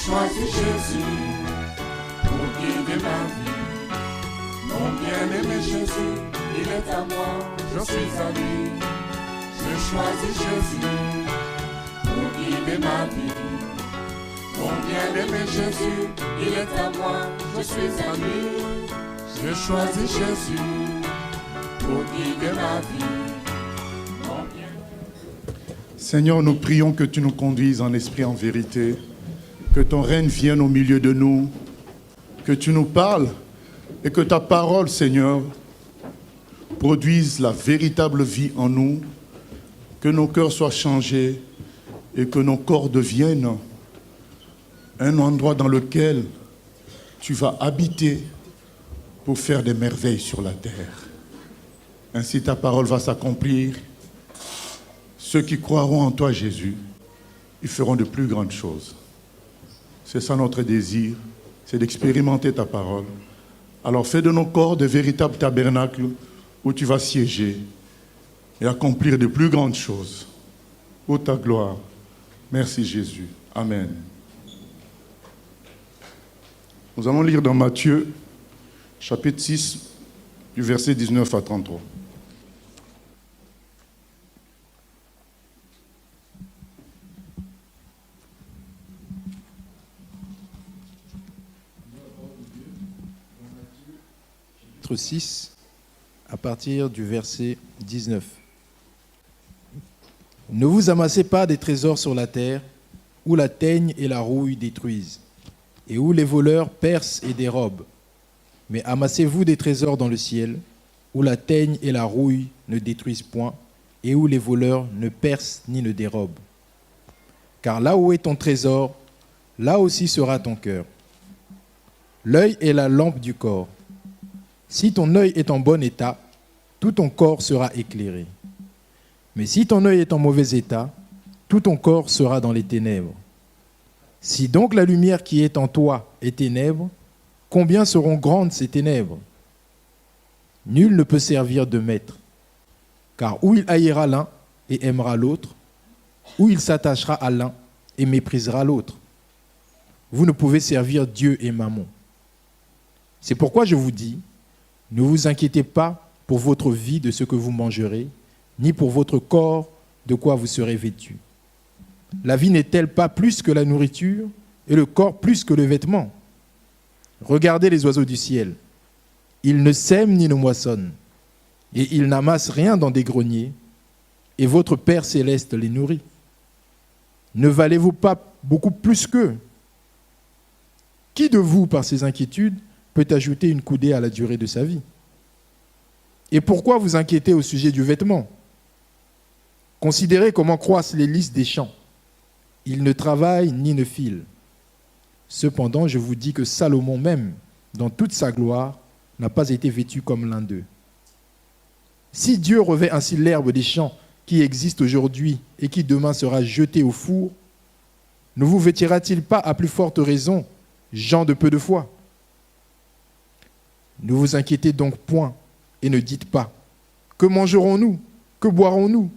choisi Jésus pour guider ma vie. Mon bien-aimé Jésus, il est à moi, je suis à lui. J'ai choisi Jésus pour guider ma vie. Mon bien-aimé Jésus, il est à moi, je suis à lui. J'ai choisi Jésus pour guider ma vie. Seigneur, nous prions que tu nous conduises en esprit, en vérité, que ton règne vienne au milieu de nous, que tu nous parles et que ta parole, Seigneur, produise la véritable vie en nous, que nos cœurs soient changés et que nos corps deviennent un endroit dans lequel tu vas habiter pour faire des merveilles sur la terre. Ainsi ta parole va s'accomplir. Ceux qui croiront en toi, Jésus, ils feront de plus grandes choses. C'est ça notre désir, c'est d'expérimenter ta parole. Alors fais de nos corps de véritables tabernacles où tu vas siéger et accomplir de plus grandes choses. Pour ta gloire. Merci Jésus. Amen. Nous allons lire dans Matthieu, chapitre 6, du verset 19 à 33. Chapitre 6, à partir du verset 19. Ne vous amassez pas des trésors sur la terre, où la teigne et la rouille détruisent, et où les voleurs percent et dérobent. Mais amassez-vous des trésors dans le ciel, où la teigne et la rouille ne détruisent point, et où les voleurs ne percent ni ne dérobent. Car là où est ton trésor, là aussi sera ton cœur. L'œil est la lampe du corps. Si ton œil est en bon état, tout ton corps sera éclairé. Mais si ton œil est en mauvais état, tout ton corps sera dans les ténèbres. Si donc la lumière qui est en toi est ténèbres, combien seront grandes ces ténèbres? Nul ne peut servir de maître, car ou il haïra l'un et aimera l'autre, ou il s'attachera à l'un et méprisera l'autre. Vous ne pouvez servir Dieu et Mammon. C'est pourquoi je vous dis, ne vous inquiétez pas pour votre vie de ce que vous mangerez, ni pour votre corps de quoi vous serez vêtus. La vie n'est-elle pas plus que la nourriture, et le corps plus que le vêtement? Regardez les oiseaux du ciel. Ils ne sèment ni ne moissonnent, et ils n'amassent rien dans des greniers, et votre Père céleste les nourrit. Ne valez-vous pas beaucoup plus qu'eux? Qui de vous, par ses inquiétudes, peut ajouter une coudée à la durée de sa vie? Et pourquoi vous inquiétez au sujet du vêtement? Considérez comment croissent les lys des champs. Ils ne travaillent ni ne filent. Cependant, je vous dis que Salomon même, dans toute sa gloire, n'a pas été vêtu comme l'un d'eux. Si Dieu revêt ainsi l'herbe des champs qui existe aujourd'hui et qui demain sera jetée au four, ne vous vêtira-t-il pas à plus forte raison, gens de peu de foi? Ne vous inquiétez donc point et ne dites pas, que mangerons-nous? Que boirons-nous?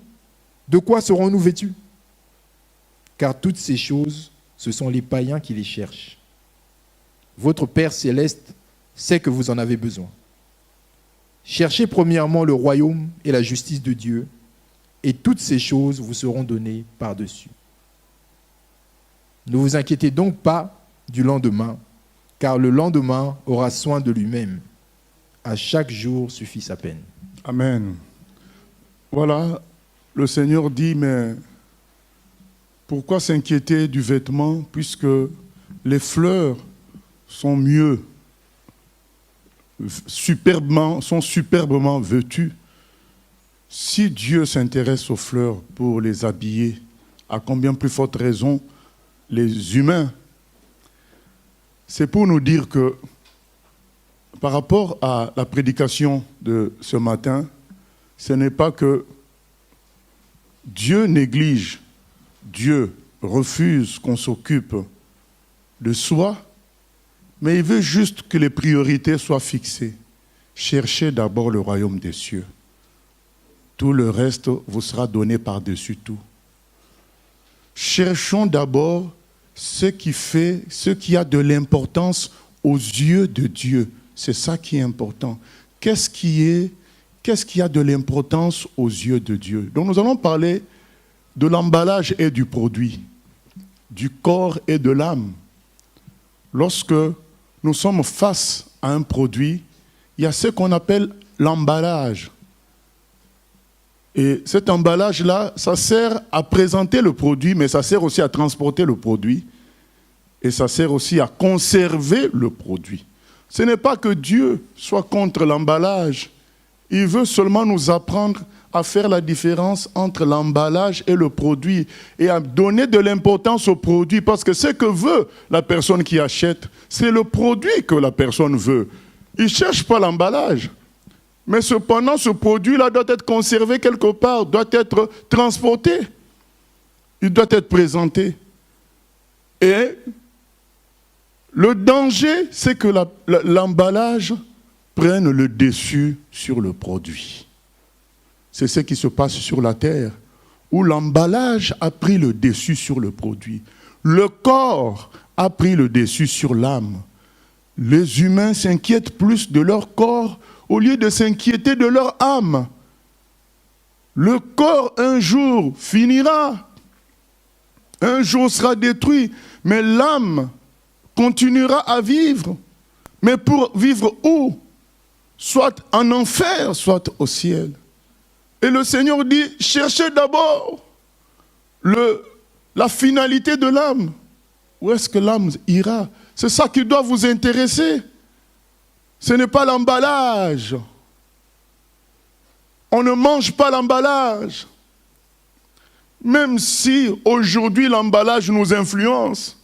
De quoi serons-nous vêtus? Car toutes ces choses, ce sont les païens qui les cherchent. Votre Père céleste sait que vous en avez besoin. Cherchez premièrement le royaume et la justice de Dieu, et toutes ces choses vous seront données par-dessus. Ne vous inquiétez donc pas du lendemain, car le lendemain aura soin de lui-même. À chaque jour suffit sa peine. Amen. Voilà, le Seigneur dit, mais pourquoi s'inquiéter du vêtement puisque les fleurs sont mieux, sont superbement vêtues? Si Dieu s'intéresse aux fleurs pour les habiller, à combien plus forte raison les humains? C'est pour nous dire que par rapport à la prédication de ce matin, ce n'est pas que Dieu néglige, Dieu refuse qu'on s'occupe de soi, mais il veut juste que les priorités soient fixées. Cherchez d'abord le royaume des cieux. Tout le reste vous sera donné par-dessus tout. Cherchons d'abord ce qui a de l'importance aux yeux de Dieu. C'est ça qui est important. Qu'est-ce qui a de l'importance aux yeux de Dieu? Donc nous allons parler de l'emballage et du produit, du corps et de l'âme. Lorsque nous sommes face à un produit, il y a ce qu'on appelle l'emballage. Et cet emballage-là, ça sert à présenter le produit, mais ça sert aussi à transporter le produit. Et ça sert aussi à conserver le produit. Ce n'est pas que Dieu soit contre l'emballage. Il veut seulement nous apprendre à faire la différence entre l'emballage et le produit et à donner de l'importance au produit, parce que ce que veut la personne qui achète, c'est le produit que la personne veut. Il ne cherche pas l'emballage. Mais cependant, ce produit-là doit être conservé quelque part, doit être transporté. Il doit être présenté. Et le danger, c'est que l'emballage prenne le dessus sur le produit. C'est ce qui se passe sur la terre, où l'emballage a pris le dessus sur le produit. Le corps a pris le dessus sur l'âme. Les humains s'inquiètent plus de leur corps au lieu de s'inquiéter de leur âme. Le corps, un jour, finira. Un jour sera détruit. Mais l'âme continuera à vivre. Mais pour vivre où? Soit en enfer, soit au ciel. Et le Seigneur dit, cherchez d'abord la finalité de l'âme. Où est-ce que l'âme ira? C'est ça qui doit vous intéresser. Ce n'est pas l'emballage. On ne mange pas l'emballage. Même si aujourd'hui l'emballage nous influence.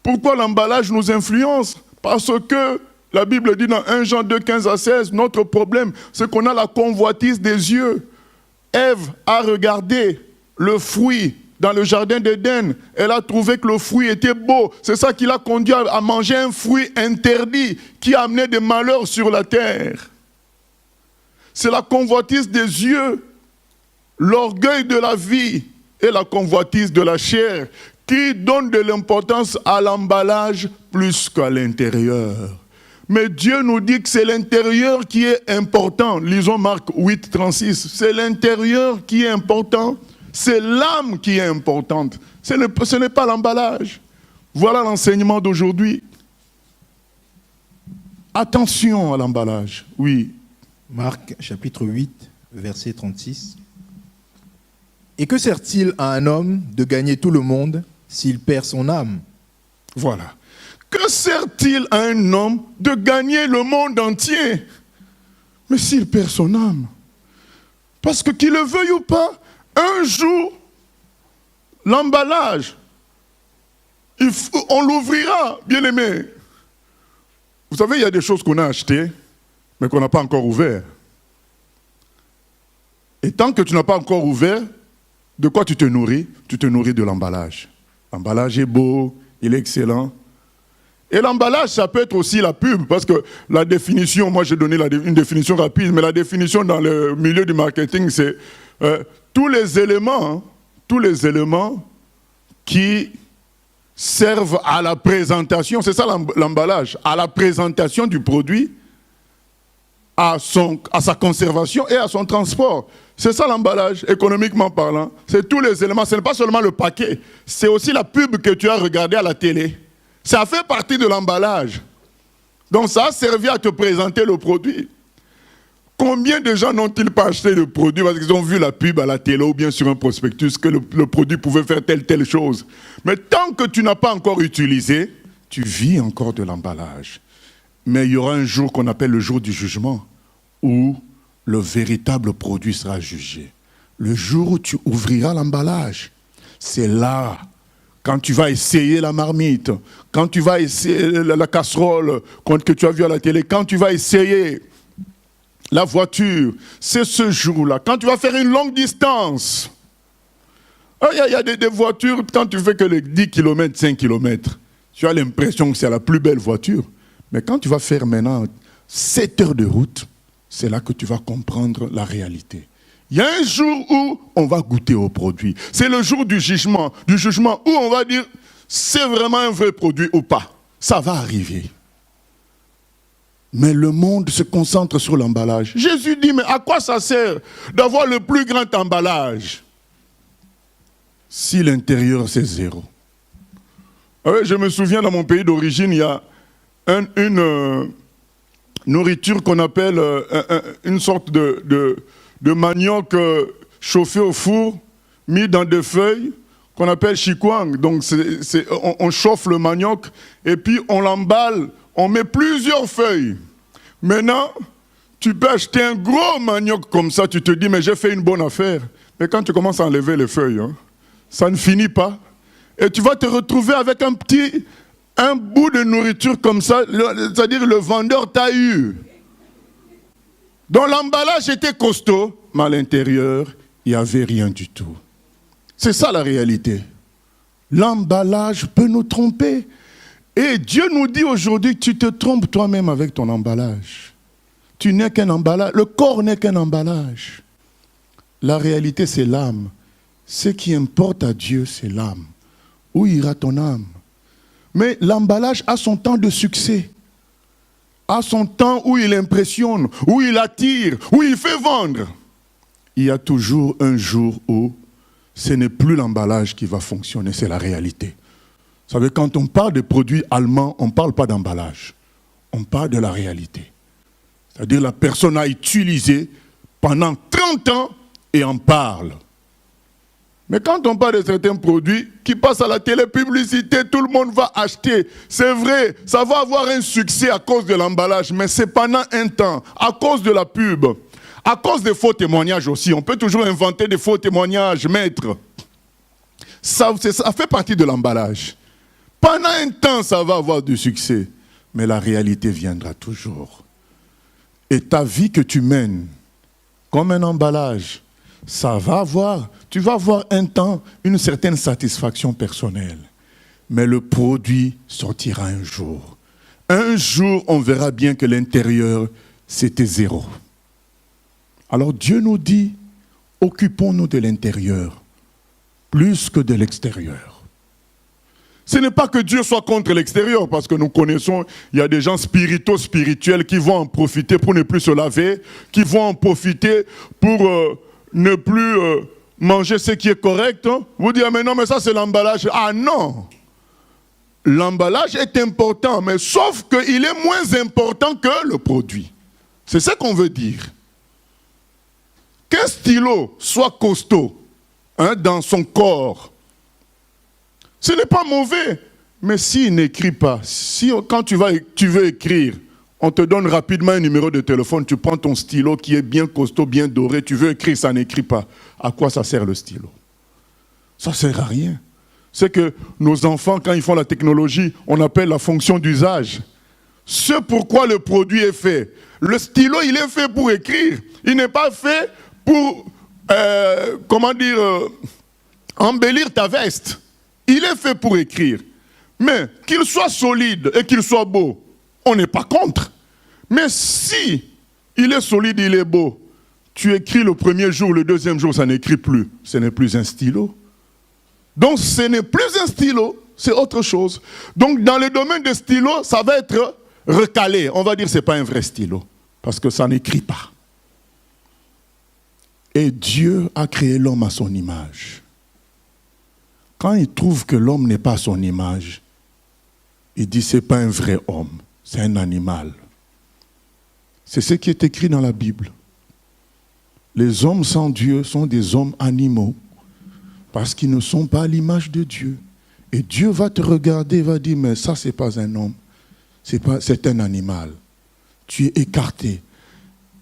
Pourquoi l'emballage nous influence? Parce que la Bible dit dans 1 Jean 2, 15 à 16, notre problème, c'est qu'on a la convoitise des yeux. Ève a regardé le fruit dans le jardin d'Éden. Elle a trouvé que le fruit était beau. C'est ça qui l'a conduit à manger un fruit interdit qui a amené des malheurs sur la terre. C'est la convoitise des yeux, l'orgueil de la vie et la convoitise de la chair qui donnent de l'importance à l'emballage plus qu'à l'intérieur. Mais Dieu nous dit que c'est l'intérieur qui est important. Lisons Marc 8, 36. C'est l'intérieur qui est important. C'est l'âme qui est importante. Ce n'est pas l'emballage. Voilà l'enseignement d'aujourd'hui. Attention à l'emballage. Oui. Marc chapitre 8, verset 36. Et que sert-il à un homme de gagner tout le monde s'il perd son âme? Voilà. Que sert-il à un homme de gagner le monde entier, mais s'il perd son âme? Parce que qu'il le veuille ou pas, un jour, l'emballage, on l'ouvrira, bien aimé. Vous savez, il y a des choses qu'on a achetées, mais qu'on n'a pas encore ouvert. Et tant que tu n'as pas encore ouvert, de quoi tu te nourris? Tu te nourris de l'emballage. L'emballage est beau, il est excellent. Et l'emballage, ça peut être aussi la pub, parce que la définition, moi j'ai donné une définition rapide, mais la définition dans le milieu du marketing, c'est tous les éléments qui servent à la présentation, c'est ça l'emballage, à la présentation du produit, à sa conservation et à son transport. C'est ça l'emballage, économiquement parlant. C'est tous les éléments, ce n'est pas seulement le paquet, c'est aussi la pub que tu as regardée à la télé. Ça fait partie de l'emballage. Donc ça a servi à te présenter le produit. Combien de gens n'ont-ils pas acheté le produit parce qu'ils ont vu la pub à la télé ou bien sur un prospectus que le produit pouvait faire telle chose. Mais tant que tu n'as pas encore utilisé, tu vis encore de l'emballage. Mais il y aura un jour qu'on appelle le jour du jugement où le véritable produit sera jugé. Le jour où tu ouvriras l'emballage, c'est là. Quand tu vas essayer la marmite, quand tu vas essayer la casserole que tu as vue à la télé, quand tu vas essayer la voiture, c'est ce jour-là. Quand tu vas faire une longue distance, il y a des voitures, quand tu fais que les 10 km, 5 km, tu as l'impression que c'est la plus belle voiture. Mais quand tu vas faire maintenant 7 heures de route, c'est là que tu vas comprendre la réalité. Il y a un jour où on va goûter au produit. C'est le jour du jugement où on va dire, c'est vraiment un vrai produit ou pas. Ça va arriver. Mais le monde se concentre sur l'emballage. Jésus dit, mais à quoi ça sert d'avoir le plus grand emballage si l'intérieur c'est zéro? Je me souviens, dans mon pays d'origine, il y a une nourriture qu'on appelle une sorte de manioc chauffé au four, mis dans des feuilles, qu'on appelle chikwang. Donc on chauffe le manioc et puis on l'emballe, on met plusieurs feuilles. Maintenant, tu peux acheter un gros manioc comme ça, tu te dis, mais j'ai fait une bonne affaire. Mais quand tu commences à enlever les feuilles, ça ne finit pas. Et tu vas te retrouver avec un bout de nourriture comme ça, c'est-à-dire le vendeur t'a eu. Donc l'emballage était costaud, mais à l'intérieur, il n'y avait rien du tout. C'est ça la réalité. L'emballage peut nous tromper. Et Dieu nous dit aujourd'hui que tu te trompes toi-même avec ton emballage. Tu n'es qu'un emballage. Le corps n'est qu'un emballage. La réalité, c'est l'âme. Ce qui importe à Dieu, c'est l'âme. Où ira ton âme? Mais l'emballage a son temps de succès. A son temps où il impressionne, où il attire, où il fait vendre. Il y a toujours un jour où ce n'est plus l'emballage qui va fonctionner, c'est la réalité. Vous savez, quand on parle de produits allemands, on ne parle pas d'emballage. On parle de la réalité. C'est-à-dire la personne a utilisé pendant 30 ans et en parle. Mais quand on parle de certains produits qui passent à la télé-publicité, tout le monde va acheter. C'est vrai, ça va avoir un succès à cause de l'emballage, mais c'est pendant un temps, à cause de la pub, à cause des faux témoignages aussi. On peut toujours inventer des faux témoignages, maître. Ça fait partie de l'emballage. Pendant un temps, ça va avoir du succès, mais la réalité viendra toujours. Et ta vie que tu mènes, comme un emballage, tu vas avoir un temps, une certaine satisfaction personnelle. Mais le produit sortira un jour. Un jour, on verra bien que l'intérieur, c'était zéro. Alors Dieu nous dit, occupons-nous de l'intérieur, plus que de l'extérieur. Ce n'est pas que Dieu soit contre l'extérieur, parce que nous connaissons, il y a des gens spirituels qui vont en profiter pour ne plus se laver, qui vont en profiter pour ne plus manger ce qui est correct. Vous dites, mais non, mais ça c'est l'emballage. Ah non! L'emballage est important, mais sauf qu'il est moins important que le produit. C'est ce qu'on veut dire. Qu'un stylo soit costaud dans son corps, ce n'est pas mauvais, mais s'il n'écrit pas, quand tu veux écrire, on te donne rapidement un numéro de téléphone, tu prends ton stylo qui est bien costaud, bien doré, tu veux écrire, ça n'écrit pas. À quoi ça sert le stylo? Ça ne sert à rien. C'est que nos enfants, quand ils font la technologie, on appelle la fonction d'usage. C'est pourquoi le produit est fait. Le stylo, il est fait pour écrire. Il n'est pas fait pour, embellir ta veste. Il est fait pour écrire. Mais qu'il soit solide et qu'il soit beau, on n'est pas contre. Mais si il est solide, il est beau, tu écris le premier jour, le deuxième jour, ça n'écrit plus. Ce n'est plus un stylo. Donc ce n'est plus un stylo, c'est autre chose. Donc dans le domaine des stylos, ça va être recalé. On va dire que ce n'est pas un vrai stylo, parce que ça n'écrit pas. Et Dieu a créé l'homme à son image. Quand il trouve que l'homme n'est pas à son image, il dit ce n'est pas un vrai homme, c'est un animal. C'est ce qui est écrit dans la Bible. Les hommes sans Dieu sont des hommes animaux parce qu'ils ne sont pas à l'image de Dieu. Et Dieu va te regarder et va dire, mais ça, ce n'est pas un homme, c'est un animal. Tu es écarté.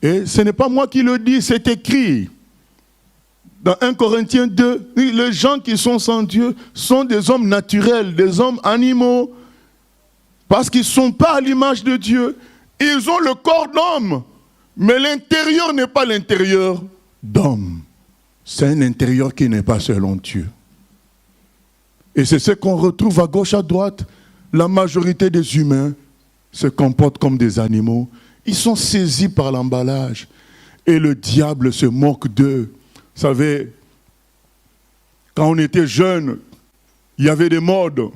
Et ce n'est pas moi qui le dis, c'est écrit. Dans 1 Corinthiens 2, les gens qui sont sans Dieu sont des hommes naturels, des hommes animaux, parce qu'ils ne sont pas à l'image de Dieu. Ils ont le corps d'homme, mais l'intérieur n'est pas l'intérieur d'homme. C'est un intérieur qui n'est pas selon Dieu. Et c'est ce qu'on retrouve à gauche, à droite. La majorité des humains se comportent comme des animaux. Ils sont saisis par l'emballage. Et le diable se moque d'eux. Vous savez, quand on était jeune, il y avait des modes.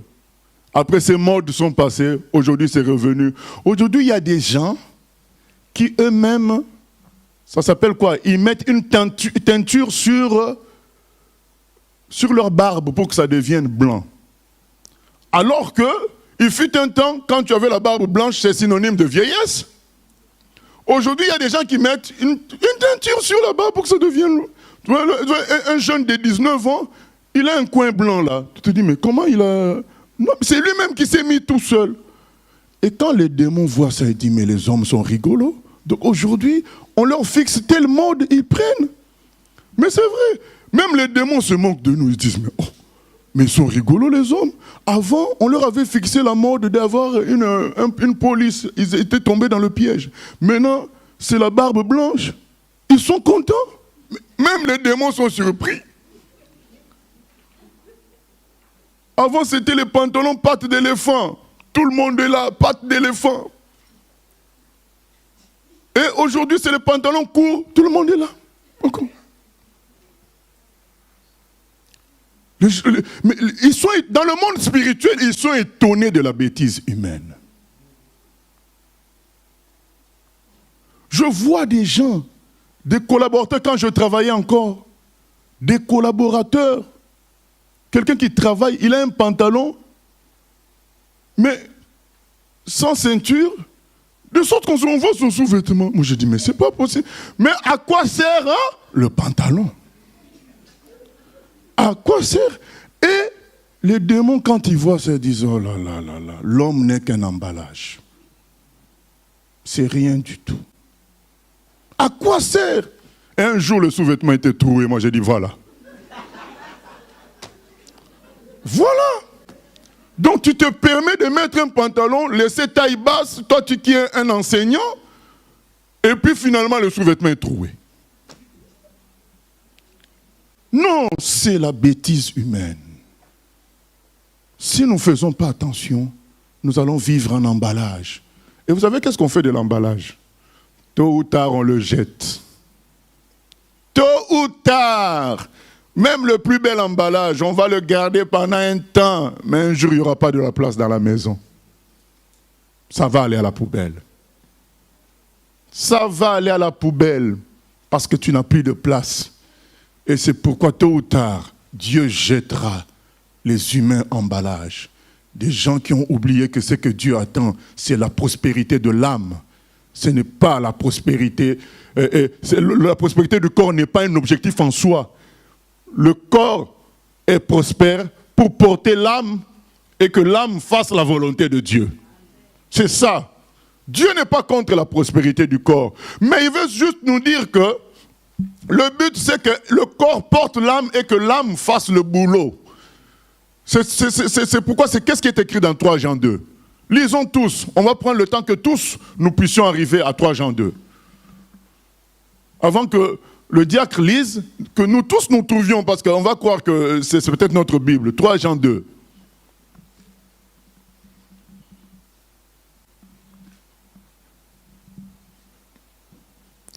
Après, ces modes sont passés. Aujourd'hui, c'est revenu. Aujourd'hui, il y a des gens qui eux-mêmes, ça s'appelle quoi? Ils mettent une teinture sur leur barbe pour que ça devienne blanc. Alors que, il fut un temps, quand tu avais la barbe blanche, c'est synonyme de vieillesse. Aujourd'hui, il y a des gens qui mettent une teinture sur la barbe pour que ça devienne... Tu vois, un jeune de 19 ans, il a un coin blanc là. Tu te dis, mais comment il a... Non, c'est lui-même qui s'est mis tout seul. Et quand les démons voient ça, ils disent, mais les hommes sont rigolos. Donc aujourd'hui, on leur fixe tel mode, ils prennent. Mais c'est vrai. Même les démons se moquent de nous. Ils disent, mais ils sont rigolos les hommes. Avant, on leur avait fixé la mode d'avoir une police. Ils étaient tombés dans le piège. Maintenant, c'est la barbe blanche. Ils sont contents. Même les démons sont surpris. Avant, c'était les pantalons pattes d'éléphant. Tout le monde est là, pattes d'éléphant. Et aujourd'hui, c'est les pantalons courts. Tout le monde est là. Encore. Mais ils sont, dans le monde spirituel, ils sont étonnés de la bêtise humaine. Je vois des gens, des collaborateurs, quand je travaillais encore, des collaborateurs, quelqu'un qui travaille, il a un pantalon, mais sans ceinture, de sorte qu'on voit son sous-vêtement. Moi je dis, mais c'est pas possible. Mais à quoi sert le pantalon? À quoi sert? Et les démons, quand ils voient ça, ils disent, oh là là là là, l'homme n'est qu'un emballage. C'est rien du tout. À quoi sert? Et un jour, le sous-vêtement était troué. Moi, j'ai dit, voilà. Voilà. Donc, tu te permets de mettre un pantalon, laisser taille basse, toi, tu qui es un enseignant, et puis finalement, le sous-vêtement est troué. Non, c'est la bêtise humaine. Si nous ne faisons pas attention, nous allons vivre en emballage. Et vous savez qu'est-ce qu'on fait de l'emballage? Tôt ou tard, on le jette. Tôt ou tard, même le plus bel emballage, on va le garder pendant un temps, mais un jour, il n'y aura pas de la place dans la maison. Ça va aller à la poubelle. Ça va aller à la poubelle parce que tu n'as plus de place. Et c'est pourquoi, tôt ou tard, Dieu jettera les humains emballages. Des gens qui ont oublié que ce que Dieu attend, c'est la prospérité de l'âme. Ce n'est pas la prospérité. La prospérité du corps n'est pas un objectif en soi. Le corps est prospère pour porter l'âme et que l'âme fasse la volonté de Dieu. C'est ça. Dieu n'est pas contre la prospérité du corps. Mais il veut juste nous dire que le but, c'est que le corps porte l'âme et que l'âme fasse le boulot. C'est pourquoi, qu'est-ce qui est écrit dans 3 Jean 2? Lisons tous. On va prendre le temps que tous nous puissions arriver à 3 Jean 2. Avant que le diacre lise, que nous tous nous trouvions, parce qu'on va croire que c'est peut-être notre Bible. 3 Jean 2.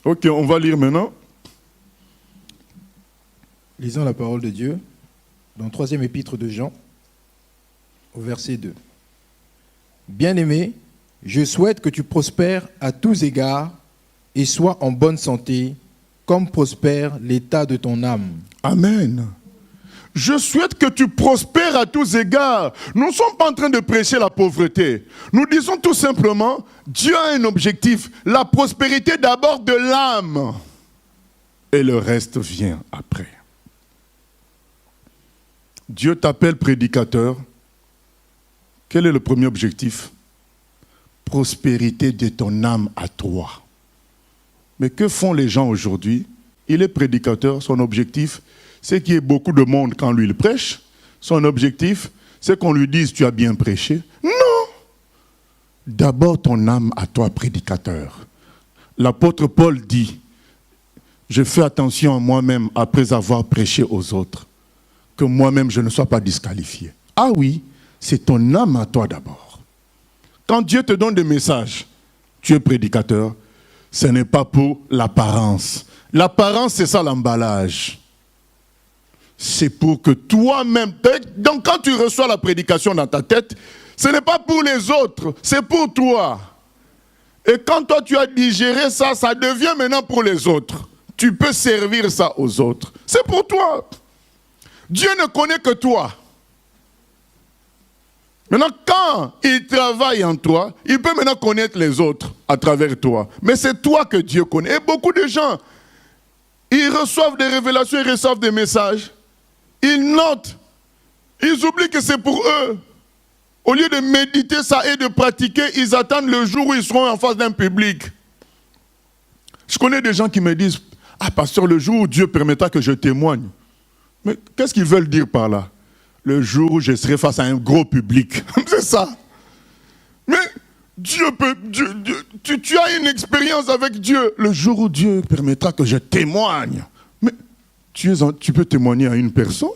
Ok, on va lire maintenant. Lisons la parole de Dieu dans le 3e épître de Jean, au verset 2. Bien-aimé, je souhaite que tu prospères à tous égards et sois en bonne santé, comme prospère l'état de ton âme. Amen. Je souhaite que tu prospères à tous égards. Nous ne sommes pas en train de prêcher la pauvreté. Nous disons tout simplement, Dieu a un objectif, la prospérité d'abord de l'âme. Et le reste vient après. Dieu t'appelle prédicateur. Quel est le premier objectif? Prospérité de ton âme à toi. Mais que font les gens aujourd'hui? Il est prédicateur, son objectif, c'est qu'il y ait beaucoup de monde quand lui il prêche. Son objectif, c'est qu'on lui dise tu as bien prêché. Non! D'abord ton âme à toi, prédicateur. L'apôtre Paul dit, je fais attention à moi-même après avoir prêché aux autres, que moi-même je ne sois pas disqualifié. Ah oui, c'est ton âme à toi d'abord. Quand Dieu te donne des messages, tu es prédicateur, ce n'est pas pour l'apparence. L'apparence, c'est ça l'emballage. C'est pour que toi-même... Donc quand tu reçois la prédication dans ta tête, Ce n'est pas pour les autres, c'est pour toi. Et quand toi tu as digéré ça, ça devient maintenant pour les autres. Tu peux servir ça aux autres. C'est pour toi. Dieu ne connaît que toi. Maintenant, quand il travaille en toi, il peut maintenant connaître les autres à travers toi. Mais c'est toi que Dieu connaît. Et beaucoup de gens, ils reçoivent des révélations, ils reçoivent des messages. Ils notent. Ils oublient que c'est pour eux. Au lieu de méditer ça et de pratiquer, ils attendent le jour où ils seront en face d'un public. Je connais des gens qui me disent, « Ah, pasteur, le jour où Dieu permettra que je témoigne. » Mais qu'est-ce qu'ils veulent dire par là? Le jour où je serai face à un gros public. C'est ça. Mais Dieu peut... tu as une expérience avec Dieu. Le jour où Dieu permettra que je témoigne. Mais tu peux témoigner à une personne.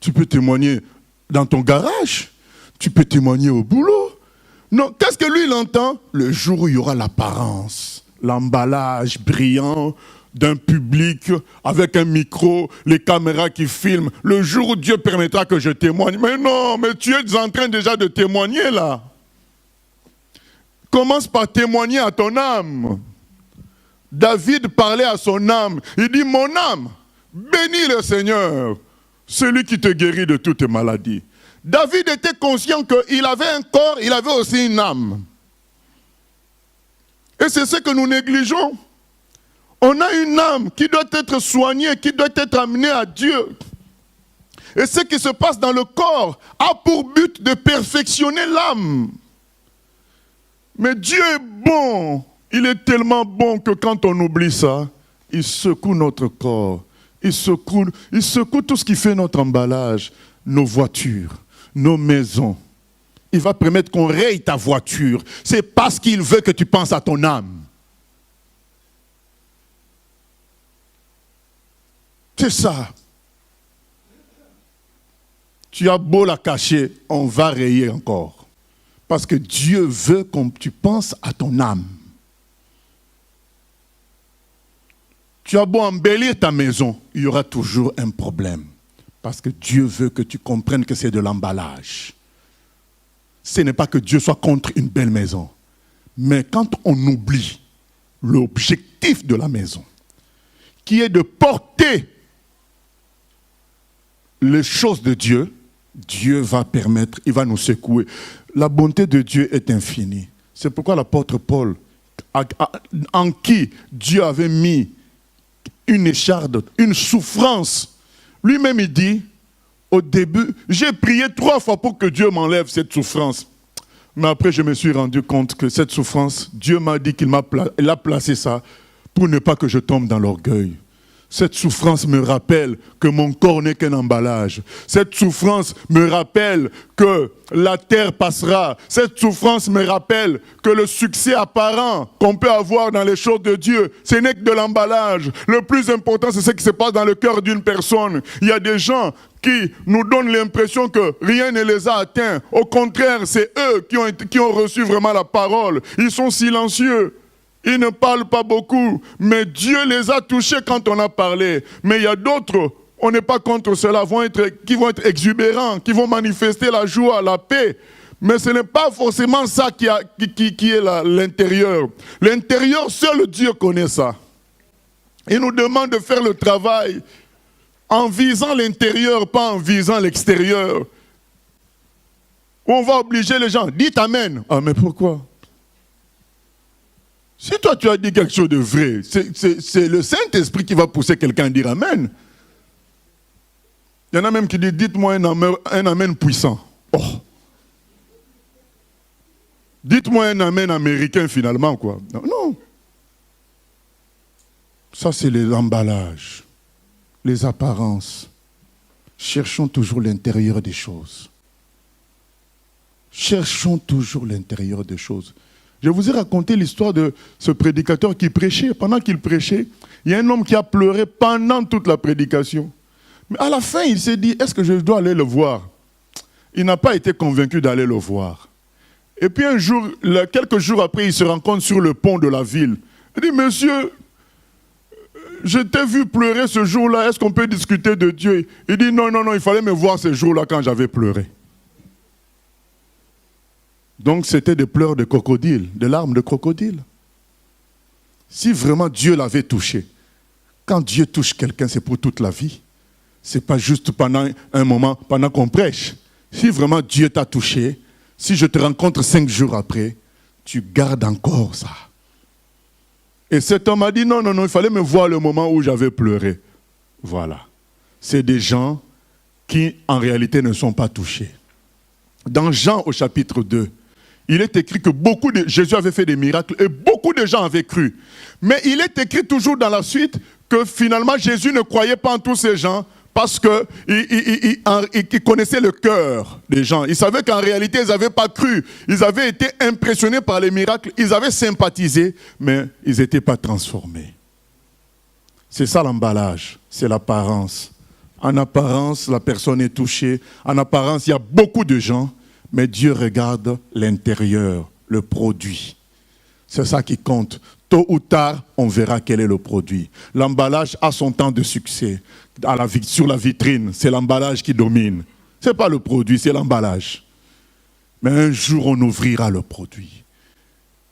Tu peux témoigner dans ton garage. Tu peux témoigner au boulot. Non, qu'est-ce que lui, il entend? Le jour où il y aura l'apparence, l'emballage brillant d'un public avec un micro, les caméras qui filment. Le jour où Dieu permettra que je témoigne. Mais non, mais tu es en train déjà de témoigner là. Commence par témoigner à ton âme. David parlait à son âme. Il dit, mon âme, bénis le Seigneur, celui qui te guérit de toutes tes maladies. David était conscient qu'il avait un corps, il avait aussi une âme. Et c'est ce que nous négligeons. On a une âme qui doit être soignée, qui doit être amenée à Dieu. Et ce qui se passe dans le corps a pour but de perfectionner l'âme. Mais Dieu est bon. Il est tellement bon que quand on oublie ça, il secoue notre corps. Il secoue tout ce qui fait notre emballage, nos voitures, nos maisons. Il va permettre qu'on raye ta voiture. C'est parce qu'il veut que tu penses à ton âme. C'est ça. Tu as beau la cacher, on va rayer encore. Parce que Dieu veut que tu penses à ton âme. Tu as beau embellir ta maison, il y aura toujours un problème. Parce que Dieu veut que tu comprennes que c'est de l'emballage. Ce n'est pas que Dieu soit contre une belle maison. Mais quand on oublie l'objectif de la maison, qui est de porter les choses de Dieu, Dieu va permettre, il va nous secouer. La bonté de Dieu est infinie. C'est pourquoi l'apôtre Paul, en qui Dieu avait mis une écharde, une souffrance, lui-même il dit, au début, j'ai prié 3 fois pour que Dieu m'enlève cette souffrance. Mais après, je me suis rendu compte que cette souffrance, Dieu m'a dit qu'il a placé ça pour ne pas que je tombe dans l'orgueil. Cette souffrance me rappelle que mon corps n'est qu'un emballage. Cette souffrance me rappelle que la terre passera. Cette souffrance me rappelle que le succès apparent qu'on peut avoir dans les choses de Dieu, ce n'est que de l'emballage. Le plus important, c'est ce qui se passe dans le cœur d'une personne. Il y a des gens qui nous donnent l'impression que rien ne les a atteints. Au contraire, c'est eux qui ont reçu vraiment la parole. Ils sont silencieux. Ils ne parlent pas beaucoup, mais Dieu les a touchés quand on a parlé. Mais il y a d'autres, on n'est pas contre cela, qui vont être exubérants, qui vont manifester la joie, la paix. Mais ce n'est pas forcément ça qui est l'intérieur. L'intérieur, seul Dieu connaît ça. Il nous demande de faire le travail en visant l'intérieur, pas en visant l'extérieur. On va obliger les gens, dites Amen. Ah, mais pourquoi? Si toi tu as dit quelque chose de vrai, c'est le Saint-Esprit qui va pousser quelqu'un à dire Amen. Il y en a même qui disent, dites-moi un Amen puissant. Oh. Dites-moi un Amen américain finalement, quoi. Non. Ça c'est les emballages, les apparences. Cherchons toujours l'intérieur des choses. Cherchons toujours l'intérieur des choses. Je vous ai raconté l'histoire de ce prédicateur qui prêchait. Pendant qu'il prêchait, il y a un homme qui a pleuré pendant toute la prédication. Mais à la fin, il s'est dit, est-ce que je dois aller le voir? Il n'a pas été convaincu d'aller le voir. Et puis un jour, quelques jours après, il se rencontre sur le pont de la ville. Il dit, monsieur, je t'ai vu pleurer ce jour-là, est-ce qu'on peut discuter de Dieu? Il dit, non, il fallait me voir ce jour-là quand j'avais pleuré. Donc c'était des pleurs de crocodile, des larmes de crocodile. Si vraiment Dieu l'avait touché, quand Dieu touche quelqu'un, c'est pour toute la vie. Ce n'est pas juste pendant un moment, pendant qu'on prêche. Si vraiment Dieu t'a touché, si je te rencontre 5 jours après, tu gardes encore ça. Et cet homme a dit non, il fallait me voir le moment où j'avais pleuré. Voilà. C'est des gens qui en réalité ne sont pas touchés. Dans Jean au chapitre 2, il est écrit que Jésus avait fait des miracles et beaucoup de gens avaient cru. Mais il est écrit toujours dans la suite que finalement Jésus ne croyait pas en tous ces gens parce qu'il connaissait le cœur des gens. Il savait qu'en réalité ils n'avaient pas cru. Ils avaient été impressionnés par les miracles, ils avaient sympathisé, mais ils n'étaient pas transformés. C'est ça l'emballage, c'est l'apparence. En apparence, la personne est touchée. En apparence, il y a beaucoup de gens. Mais Dieu regarde l'intérieur, le produit. C'est ça qui compte. Tôt ou tard, on verra quel est le produit. L'emballage a son temps de succès. Sur la vitrine, c'est l'emballage qui domine. Ce n'est pas le produit, c'est l'emballage. Mais un jour, on ouvrira le produit.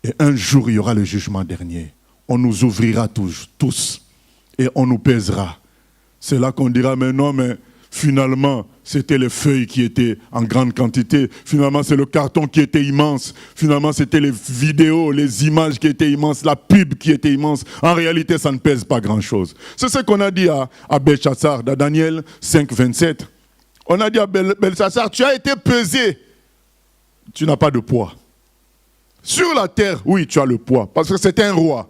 Et un jour, il y aura le jugement dernier. On nous ouvrira tous. Et on nous pèsera. C'est là qu'on dira, mais non, mais finalement, c'était les feuilles qui étaient en grande quantité. Finalement, c'est le carton qui était immense. Finalement, c'était les vidéos, les images qui étaient immenses, la pub qui était immense. En réalité, ça ne pèse pas grand-chose. C'est ce qu'on a dit à Belchassar, dans Daniel 5, 27. On a dit à Belchassar, tu as été pesé. Tu n'as pas de poids. Sur la terre, oui, tu as le poids, parce que c'était un roi.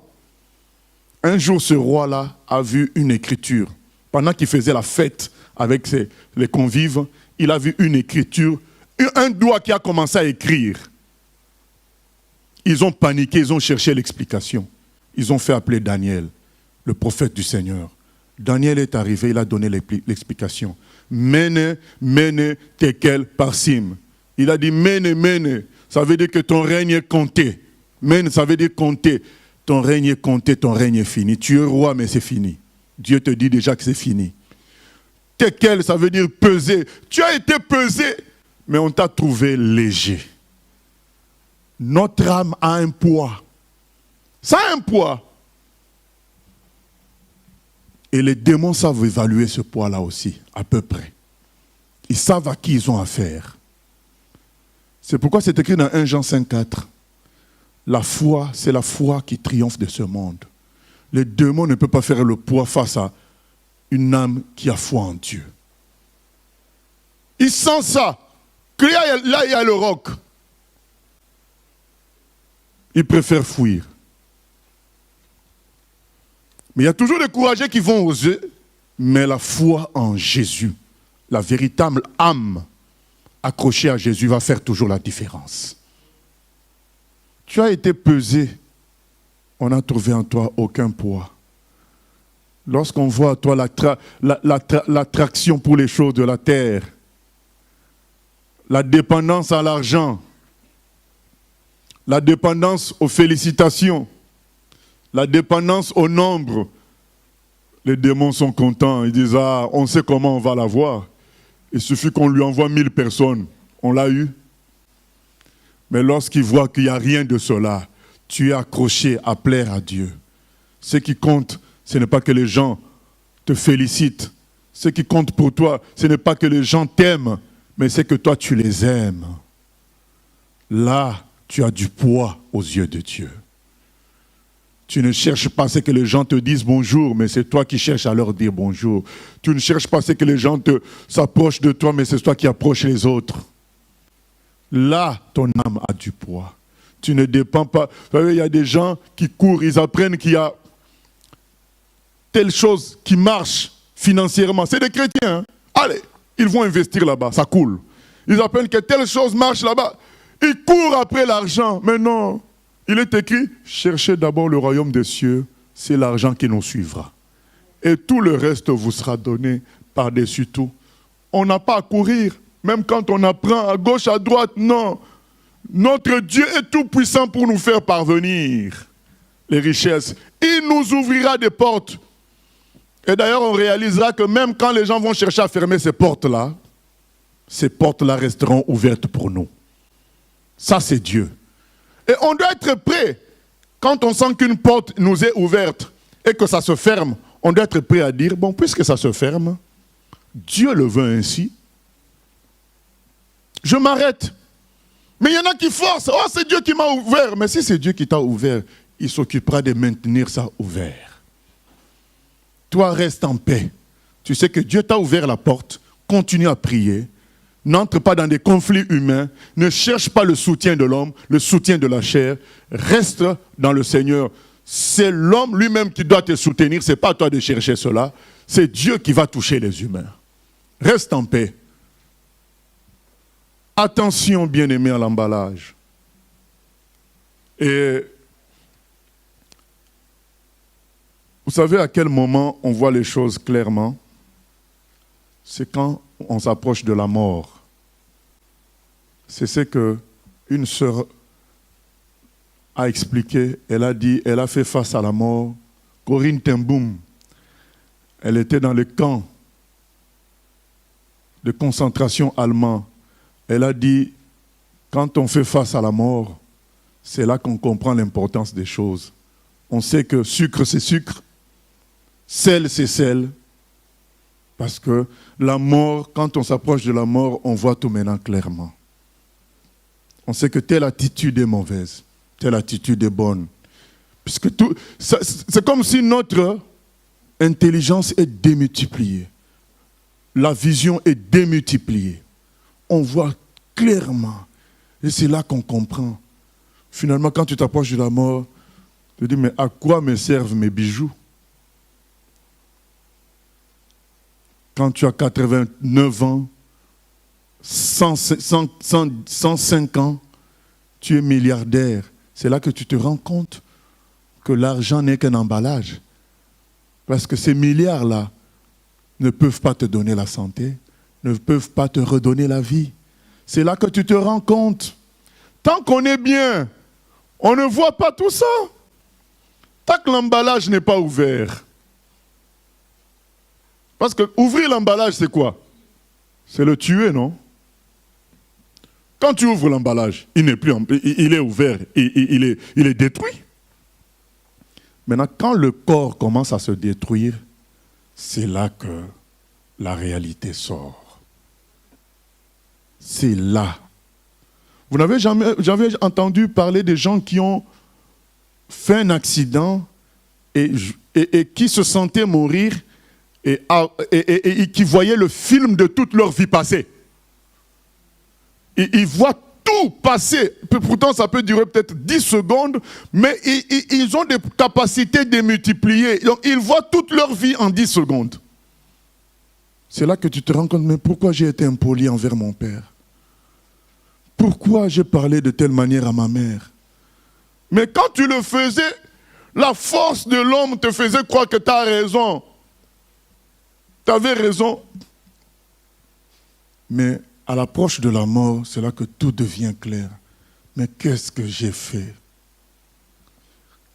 Un jour, ce roi-là a vu une écriture. Pendant qu'il faisait la fête avec les convives, il a vu une écriture, un doigt qui a commencé à écrire. Ils ont paniqué, ils ont cherché l'explication. Ils ont fait appeler Daniel, le prophète du Seigneur. Daniel est arrivé, il a donné l'explication. Mene, mene, tekel, parsim. Il a dit mene, mene. Ça veut dire que ton règne est compté. Mene, ça veut dire compter. Ton règne est compté, ton règne est fini. Tu es roi, mais c'est fini. Dieu te dit déjà que c'est fini. Tekel, ça veut dire peser. Tu as été pesé, mais on t'a trouvé léger. Notre âme a un poids. Ça a un poids. Et les démons savent évaluer ce poids-là aussi, à peu près. Ils savent à qui ils ont affaire. C'est pourquoi c'est écrit dans 1 Jean 5,4. La foi, c'est la foi qui triomphe de ce monde. Les démons ne peuvent pas faire le poids face à une âme qui a foi en Dieu. Ils sentent ça. Que là, il y a le roc. Ils préfèrent fuir. Mais il y a toujours des courageux qui vont oser. Mais la foi en Jésus, la véritable âme accrochée à Jésus va faire toujours la différence. Tu as été pesé. On n'a trouvé en toi aucun poids. Lorsqu'on voit en toi l'attraction pour les choses de la terre, la dépendance à l'argent, la dépendance aux félicitations, la dépendance au nombre, les démons sont contents. Ils disent, ah, on sait comment on va l'avoir. Il suffit qu'on lui envoie 1000 personnes. On l'a eu. Mais lorsqu'ils voient qu'il n'y a rien de cela, tu es accroché à plaire à Dieu. Ce qui compte, ce n'est pas que les gens te félicitent. Ce qui compte pour toi, ce n'est pas que les gens t'aiment, mais c'est que toi, tu les aimes. Là, tu as du poids aux yeux de Dieu. Tu ne cherches pas à ce que les gens te disent bonjour, mais c'est toi qui cherches à leur dire bonjour. Tu ne cherches pas à ce que les gens s'approchent de toi, mais c'est toi qui approches les autres. Là, ton âme a du poids. Tu ne dépends pas. Vous savez, il y a des gens qui courent, ils apprennent qu'il y a telle chose qui marche financièrement. C'est des chrétiens. Hein? Allez, ils vont investir là-bas, ça coule. Ils apprennent que telle chose marche là-bas. Ils courent après l'argent. Mais non, il est écrit, cherchez d'abord le royaume des cieux, c'est l'argent qui nous suivra. Et tout le reste vous sera donné par-dessus tout. On n'a pas à courir, même quand on apprend à gauche, à droite, non. Notre Dieu est tout puissant pour nous faire parvenir les richesses. Il nous ouvrira des portes. Et d'ailleurs, on réalisera que même quand les gens vont chercher à fermer ces portes-là resteront ouvertes pour nous. Ça, c'est Dieu. Et on doit être prêt. Quand on sent qu'une porte nous est ouverte et que ça se ferme, on doit être prêt à dire, bon, puisque ça se ferme, Dieu le veut ainsi, je m'arrête. Mais il y en a qui forcent. Oh, c'est Dieu qui m'a ouvert. Mais si c'est Dieu qui t'a ouvert, il s'occupera de maintenir ça ouvert. Toi, reste en paix. Tu sais que Dieu t'a ouvert la porte. Continue à prier. N'entre pas dans des conflits humains. Ne cherche pas le soutien de l'homme, le soutien de la chair. Reste dans le Seigneur. C'est l'homme lui-même qui doit te soutenir. Ce n'est pas à toi de chercher cela. C'est Dieu qui va toucher les humains. Reste en paix. Attention, bien-aimé, à l'emballage. Et vous savez à quel moment on voit les choses clairement? C'est quand on s'approche de la mort. C'est ce qu'une sœur a expliqué. Elle a dit, elle a fait face à la mort. Corinne Temboum, elle était dans le camp de concentration allemand. Elle a dit, quand on fait face à la mort, c'est là qu'on comprend l'importance des choses. On sait que sucre, c'est sucre, sel, c'est sel. Parce que la mort, quand on s'approche de la mort, on voit tout maintenant clairement. On sait que telle attitude est mauvaise, telle attitude est bonne. Puisque c'est comme si notre intelligence est démultipliée. La vision est démultipliée. On voit clairement. Et c'est là qu'on comprend. Finalement, quand tu t'approches de la mort, tu te dis, mais à quoi me servent mes bijoux? Quand tu as 89 ans, 105 ans, tu es milliardaire. C'est là que tu te rends compte que l'argent n'est qu'un emballage. Parce que ces milliards-là ne peuvent pas te donner la santé, ne peuvent pas te redonner la vie. C'est là que tu te rends compte. Tant qu'on est bien, on ne voit pas tout ça. Tant que l'emballage n'est pas ouvert. Parce que ouvrir l'emballage, c'est quoi? C'est le tuer, non? Quand tu ouvres l'emballage, il est ouvert, il est détruit. Maintenant, quand le corps commence à se détruire, c'est là que la réalité sort. C'est là. Vous n'avez jamais entendu parler des gens qui ont fait un accident et qui se sentaient mourir et qui voyaient le film de toute leur vie passée. Ils voient tout passer. Pourtant, ça peut durer peut-être 10 secondes, mais ils ont des capacités démultipliées. Donc, ils voient toute leur vie en 10 secondes. C'est là que tu te rends compte, mais pourquoi j'ai été impoli envers mon père? Pourquoi j'ai parlé de telle manière à ma mère? Mais quand tu le faisais, la force de l'homme te faisait croire que tu as raison. Tu avais raison. Mais à l'approche de la mort, c'est là que tout devient clair. Mais qu'est-ce que j'ai fait?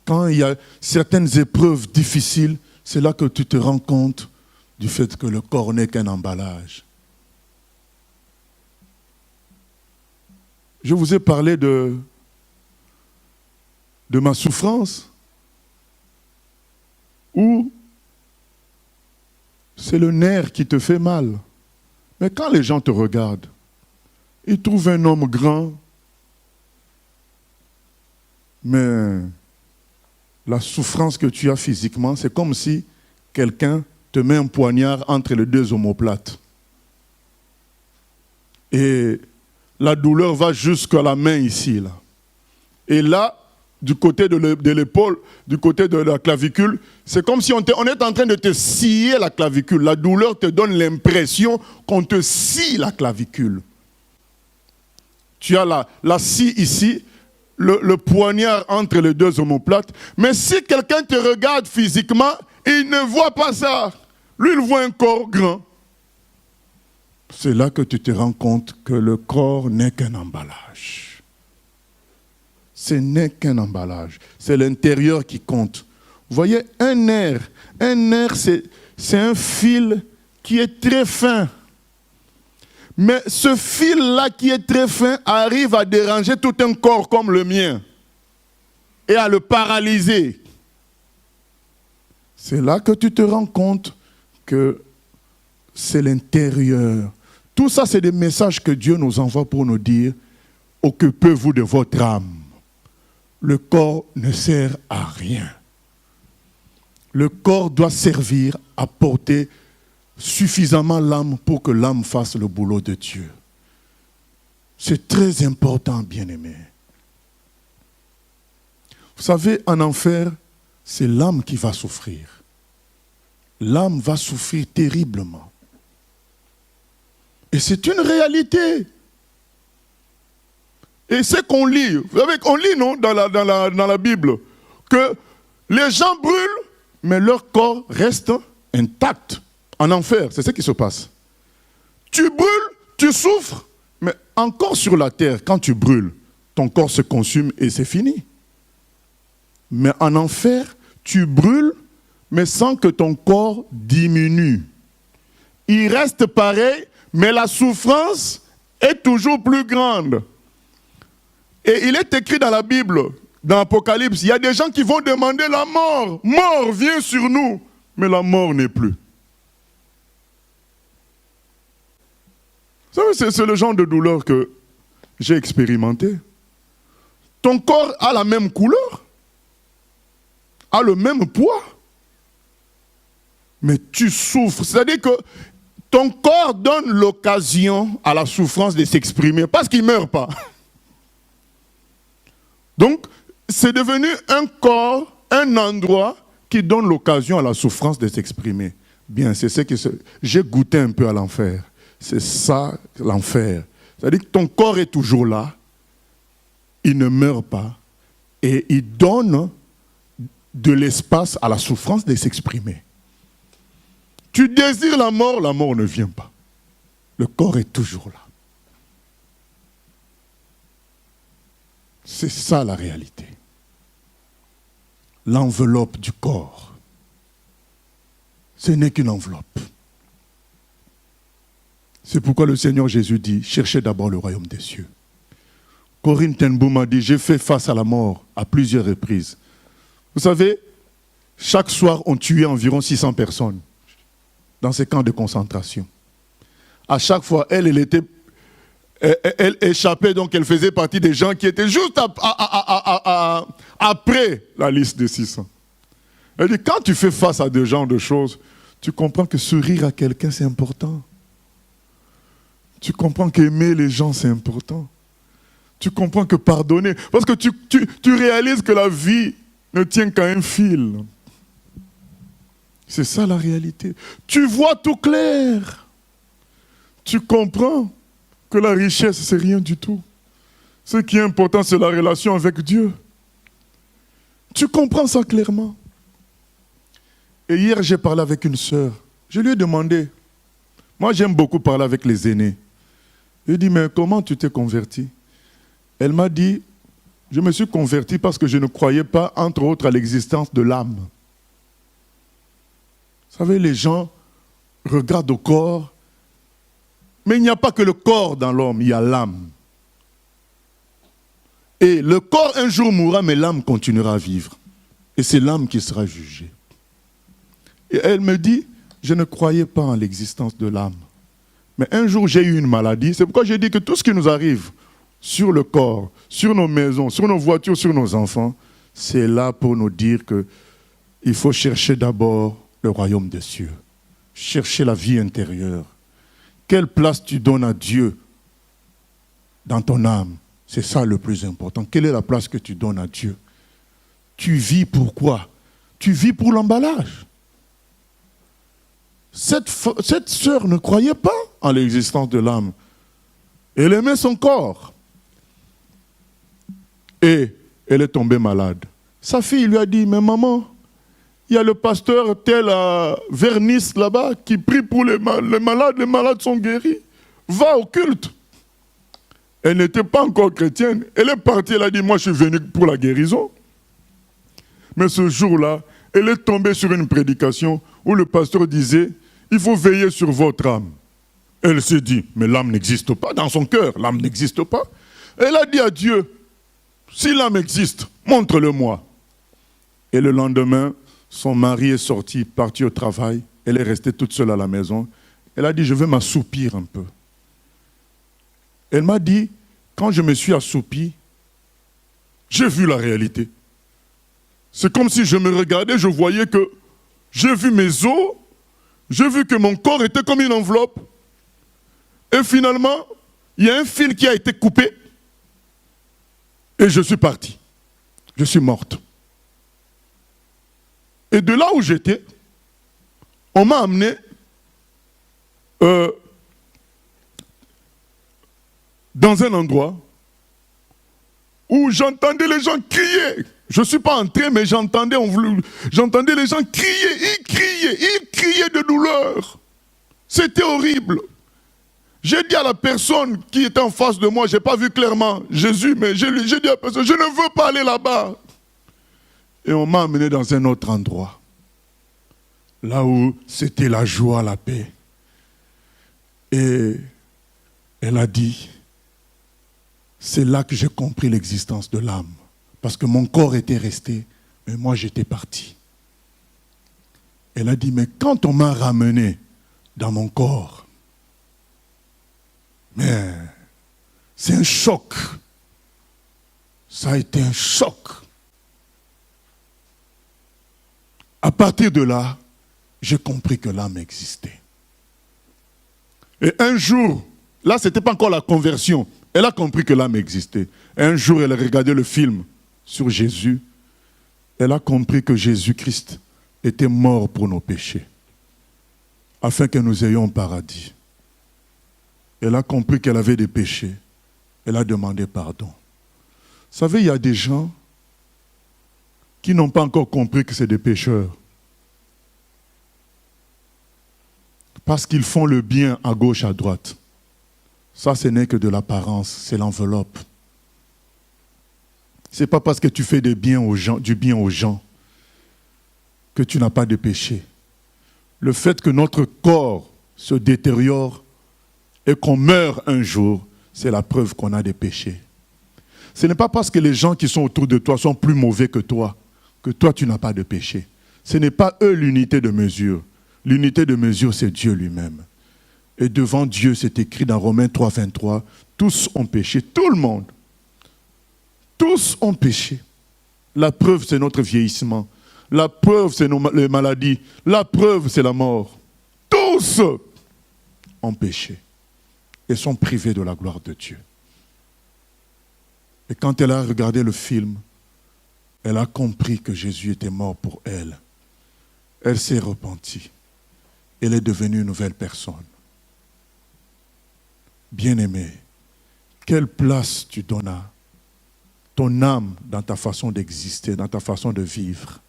Quand il y a certaines épreuves difficiles, c'est là que tu te rends compte du fait que le corps n'est qu'un emballage. Je vous ai parlé de ma souffrance, où c'est le nerf qui te fait mal. Mais quand les gens te regardent, ils trouvent un homme grand, mais la souffrance que tu as physiquement, c'est comme si quelqu'un te met un poignard entre les deux omoplates. Et la douleur va jusqu'à la main ici, là. Et là, du côté de l'épaule, du côté de la clavicule, c'est comme si on est en train de te scier la clavicule. La douleur te donne l'impression qu'on te scie la clavicule. Tu as la scie ici, le poignard entre les deux omoplates. Mais si quelqu'un te regarde physiquement, il ne voit pas ça. Lui, il voit un corps grand. C'est là que tu te rends compte que le corps n'est qu'un emballage. Ce n'est qu'un emballage. C'est l'intérieur qui compte. Vous voyez, un nerf, c'est un fil qui est très fin. Mais ce fil-là qui est très fin arrive à déranger tout un corps comme le mien et à le paralyser. C'est là que tu te rends compte que c'est l'intérieur. Tout ça, c'est des messages que Dieu nous envoie pour nous dire « Occupez-vous de votre âme ». Le corps ne sert à rien. Le corps doit servir à porter suffisamment l'âme pour que l'âme fasse le boulot de Dieu. C'est très important, bien-aimés. Vous savez, en enfer, c'est l'âme qui va souffrir. L'âme va souffrir terriblement. Et c'est une réalité. Et c'est qu'on lit. Vous savez qu'on lit, non, dans la Bible, que les gens brûlent, mais leur corps reste intact. En enfer, c'est ce qui se passe. Tu brûles, tu souffres, mais encore sur la terre, quand tu brûles, ton corps se consume et c'est fini. Mais en enfer, tu brûles, mais sans que ton corps diminue. Il reste pareil, mais la souffrance est toujours plus grande. Et il est écrit dans la Bible, dans l'Apocalypse, il y a des gens qui vont demander la mort. Mort, viens sur nous. Mais la mort n'est plus. Vous savez, c'est le genre de douleur que j'ai expérimenté. Ton corps a la même couleur, a le même poids, mais tu souffres. C'est-à-dire que ton corps donne l'occasion à la souffrance de s'exprimer, parce qu'il ne meurt pas. Donc, c'est devenu un corps, un endroit qui donne l'occasion à la souffrance de s'exprimer. Bien, c'est ce que j'ai goûté un peu à l'enfer. C'est ça, l'enfer. C'est-à-dire que ton corps est toujours là, il ne meurt pas, et il donne de l'espace à la souffrance de s'exprimer. Tu désires la mort ne vient pas. Le corps est toujours là. C'est ça la réalité. L'enveloppe du corps. Ce n'est qu'une enveloppe. C'est pourquoi le Seigneur Jésus dit, cherchez d'abord le royaume des cieux. Corinne ten Boom a dit, j'ai fait face à la mort à plusieurs reprises. Vous savez, chaque soir, on tuait environ 600 personnes dans ces camps de concentration. À chaque fois, elle échappait, donc elle faisait partie des gens qui étaient juste après la liste des 600. Elle dit, quand tu fais face à ce genre de choses, tu comprends que sourire à quelqu'un, c'est important. Tu comprends qu'aimer les gens, c'est important. Tu comprends que pardonner, parce que tu réalises que la vie ne tient qu'à un fil. C'est ça la réalité. Tu vois tout clair. Tu comprends que la richesse, c'est rien du tout. Ce qui est important, c'est la relation avec Dieu. Tu comprends ça clairement. Et hier, j'ai parlé avec une sœur. Je lui ai demandé, moi j'aime beaucoup parler avec les aînés. Je lui ai dit, mais comment tu t'es converti? Elle m'a dit, je me suis converti parce que je ne croyais pas, entre autres, à l'existence de l'âme. Vous savez, les gens regardent au corps, mais il n'y a pas que le corps dans l'homme, il y a l'âme. Et le corps un jour mourra, mais l'âme continuera à vivre. Et c'est l'âme qui sera jugée. Et elle me dit, je ne croyais pas en l'existence de l'âme. Mais un jour, j'ai eu une maladie. C'est pourquoi j'ai dit que tout ce qui nous arrive sur le corps, sur nos maisons, sur nos voitures, sur nos enfants, c'est là pour nous dire qu'il faut chercher d'abord le royaume des cieux. Chercher la vie intérieure. Quelle place tu donnes à Dieu dans ton âme? C'est ça le plus important. Quelle est la place que tu donnes à Dieu? Tu vis pour quoi? Tu vis pour l'emballage. Cette sœur ne croyait pas en l'existence de l'âme. Elle aimait son corps. Et elle est tombée malade. Sa fille lui a dit, mais maman, il y a le pasteur tel à Vernis là-bas qui prie pour les malades sont guéris. Va au culte. Elle n'était pas encore chrétienne. Elle est partie, elle a dit, moi je suis venue pour la guérison. Mais ce jour-là, elle est tombée sur une prédication où le pasteur disait, il faut veiller sur votre âme. Elle s'est dit, mais l'âme n'existe pas. Dans son cœur, l'âme n'existe pas. Elle a dit à Dieu, si l'âme existe, montre-le-moi. Et le lendemain, son mari est sorti, parti au travail. Elle est restée toute seule à la maison. Elle a dit, je vais m'assoupir un peu. Elle m'a dit, quand je me suis assoupi, j'ai vu la réalité. C'est comme si je me regardais, je voyais que j'ai vu mes os, j'ai vu que mon corps était comme une enveloppe. Et finalement, il y a un fil qui a été coupé. Et je suis parti. Je suis morte. Et de là où j'étais, on m'a amené dans un endroit où j'entendais les gens crier. Je ne suis pas entré, mais j'entendais les gens crier. Ils criaient de douleur. C'était horrible. J'ai dit à la personne qui était en face de moi, je n'ai pas vu clairement Jésus, mais j'ai dit à la personne, je ne veux pas aller là-bas. Et on m'a amené dans un autre endroit. Là où c'était la joie, la paix. Et elle a dit, c'est là que j'ai compris l'existence de l'âme. Parce que mon corps était resté, mais moi j'étais parti. Elle a dit, mais quand on m'a ramené dans mon corps, mais c'est un choc. Ça a été un choc. À partir de là, j'ai compris que l'âme existait. Et un jour, là, ce n'était pas encore la conversion. Elle a compris que l'âme existait. Et un jour, elle a regardé le film sur Jésus. Elle a compris que Jésus-Christ était mort pour nos péchés, afin que nous ayons un paradis. Elle a compris qu'elle avait des péchés. Elle a demandé pardon. Vous savez, il y a des gens qui n'ont pas encore compris que c'est des pécheurs. Parce qu'ils font le bien à gauche, à droite. Ça, ce n'est que de l'apparence, c'est l'enveloppe. Ce n'est pas parce que tu fais du bien aux gens que tu n'as pas de péché. Le fait que notre corps se détériore et qu'on meurt un jour, c'est la preuve qu'on a des péchés. Ce n'est pas parce que les gens qui sont autour de toi sont plus mauvais que toi tu n'as pas de péché. Ce n'est pas eux l'unité de mesure. L'unité de mesure, c'est Dieu lui-même. Et devant Dieu, c'est écrit dans Romains 3, 23, tous ont péché, tout le monde. Tous ont péché. La preuve, c'est notre vieillissement. La preuve, c'est les maladies. La preuve, c'est la mort. Tous ont péché et sont privés de la gloire de Dieu. Et quand elle a regardé le film, elle a compris que Jésus était mort pour elle. Elle s'est repentie. Elle est devenue une nouvelle personne. Bien-aimé, quelle place tu donnes à ton âme dans ta façon d'exister, dans ta façon de vivre?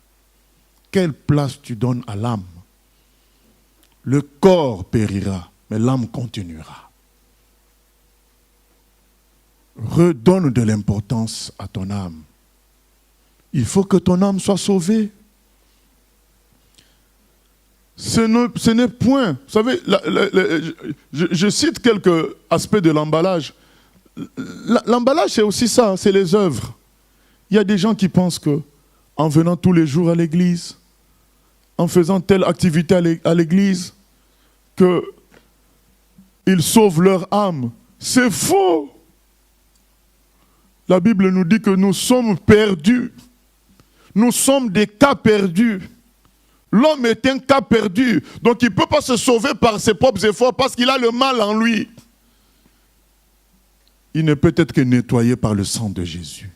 Quelle place tu donnes à l'âme? Le corps périra, mais l'âme continuera. Redonne de l'importance à ton âme. Il faut que ton âme soit sauvée. Ce n'est point. Vous savez, je cite quelques aspects de l'emballage. L'emballage, c'est aussi ça, c'est les œuvres. Il y a des gens qui pensent que, en venant tous les jours à l'église, en faisant telle activité à l'église, qu'ils sauvent leur âme. C'est faux. La Bible nous dit que nous sommes perdus. Nous sommes des cas perdus. L'homme est un cas perdu. Donc il ne peut pas se sauver par ses propres efforts parce qu'il a le mal en lui. Il ne peut être que nettoyé par le sang de Jésus.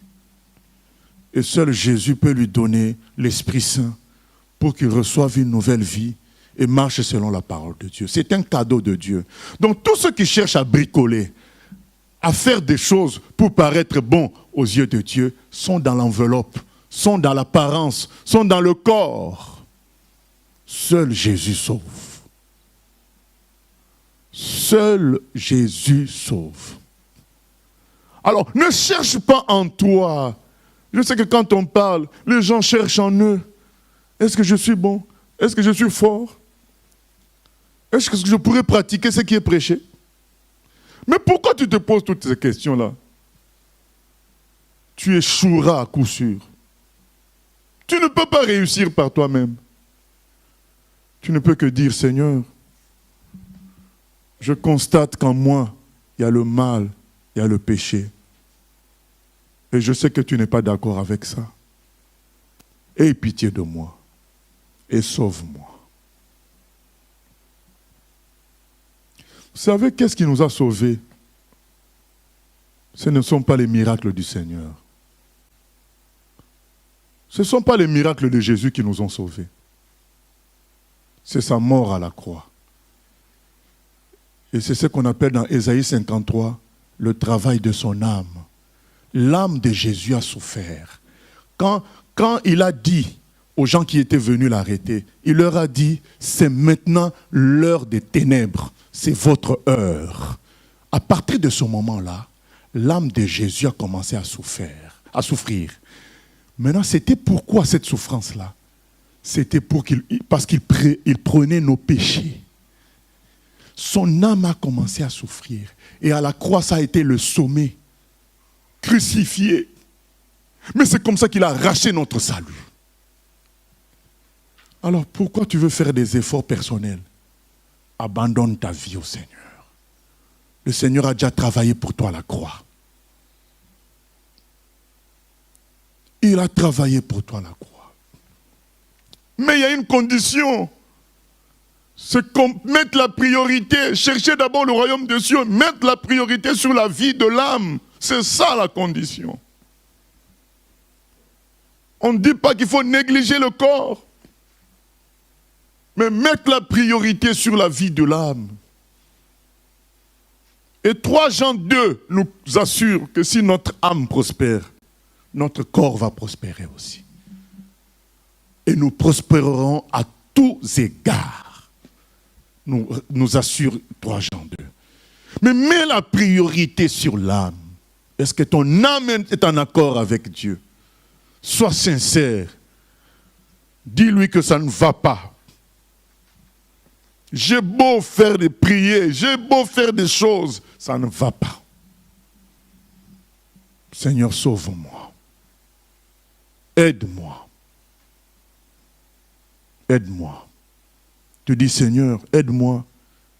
Et seul Jésus peut lui donner l'Esprit Saint pour qu'il reçoive une nouvelle vie et marche selon la parole de Dieu. C'est un cadeau de Dieu. Donc tous ceux qui cherchent à bricoler, à faire des choses pour paraître bons aux yeux de Dieu, sont dans l'enveloppe, sont dans l'apparence, sont dans le corps. Seul Jésus sauve. Seul Jésus sauve. Alors, ne cherche pas en toi. Je sais que quand on parle, les gens cherchent en eux. Est-ce que je suis bon? Est-ce que je suis fort? Est-ce que je pourrais pratiquer ce qui est prêché? Mais pourquoi tu te poses toutes ces questions-là? Tu échoueras à coup sûr. Tu ne peux pas réussir par toi-même. Tu ne peux que dire, Seigneur, je constate qu'en moi, il y a le mal, il y a le péché. Et je sais que tu n'es pas d'accord avec ça. Aie pitié de moi et sauve-moi. Vous savez qu'est-ce qui nous a sauvés? Ce ne sont pas les miracles du Seigneur. Ce ne sont pas les miracles de Jésus qui nous ont sauvés. C'est sa mort à la croix. Et c'est ce qu'on appelle dans Ésaïe 53, le travail de son âme. L'âme de Jésus a souffert. Quand il a dit aux gens qui étaient venus l'arrêter, il leur a dit, c'est maintenant l'heure des ténèbres, c'est votre heure. À partir de ce moment-là, l'âme de Jésus a commencé à souffrir. Maintenant, c'était pourquoi cette souffrance-là? C'était parce qu'il prenait nos péchés. Son âme a commencé à souffrir. Et à la croix, ça a été le sommet. Crucifié. Mais c'est comme ça qu'il a arraché notre salut. Alors pourquoi tu veux faire des efforts personnels? Abandonne ta vie au Seigneur. Le Seigneur a déjà travaillé pour toi à la croix. Il a travaillé pour toi à la croix. Mais il y a une condition. C'est qu'on mette la priorité. Cherchez d'abord le royaume des cieux. Mettre la priorité sur la vie de l'âme. C'est ça la condition. On ne dit pas qu'il faut négliger le corps. Mais mettre la priorité sur la vie de l'âme. Et 3 Jean 2 nous assure que si notre âme prospère, notre corps va prospérer aussi. Et nous prospérerons à tous égards. Nous assure 3 Jean 2. Mais mets la priorité sur l'âme. Est-ce que ton âme est en accord avec Dieu? Sois sincère. Dis-lui que ça ne va pas. J'ai beau faire des prières, j'ai beau faire des choses, ça ne va pas. Seigneur, sauve-moi. Aide-moi. Aide-moi. Tu dis, Seigneur, aide-moi,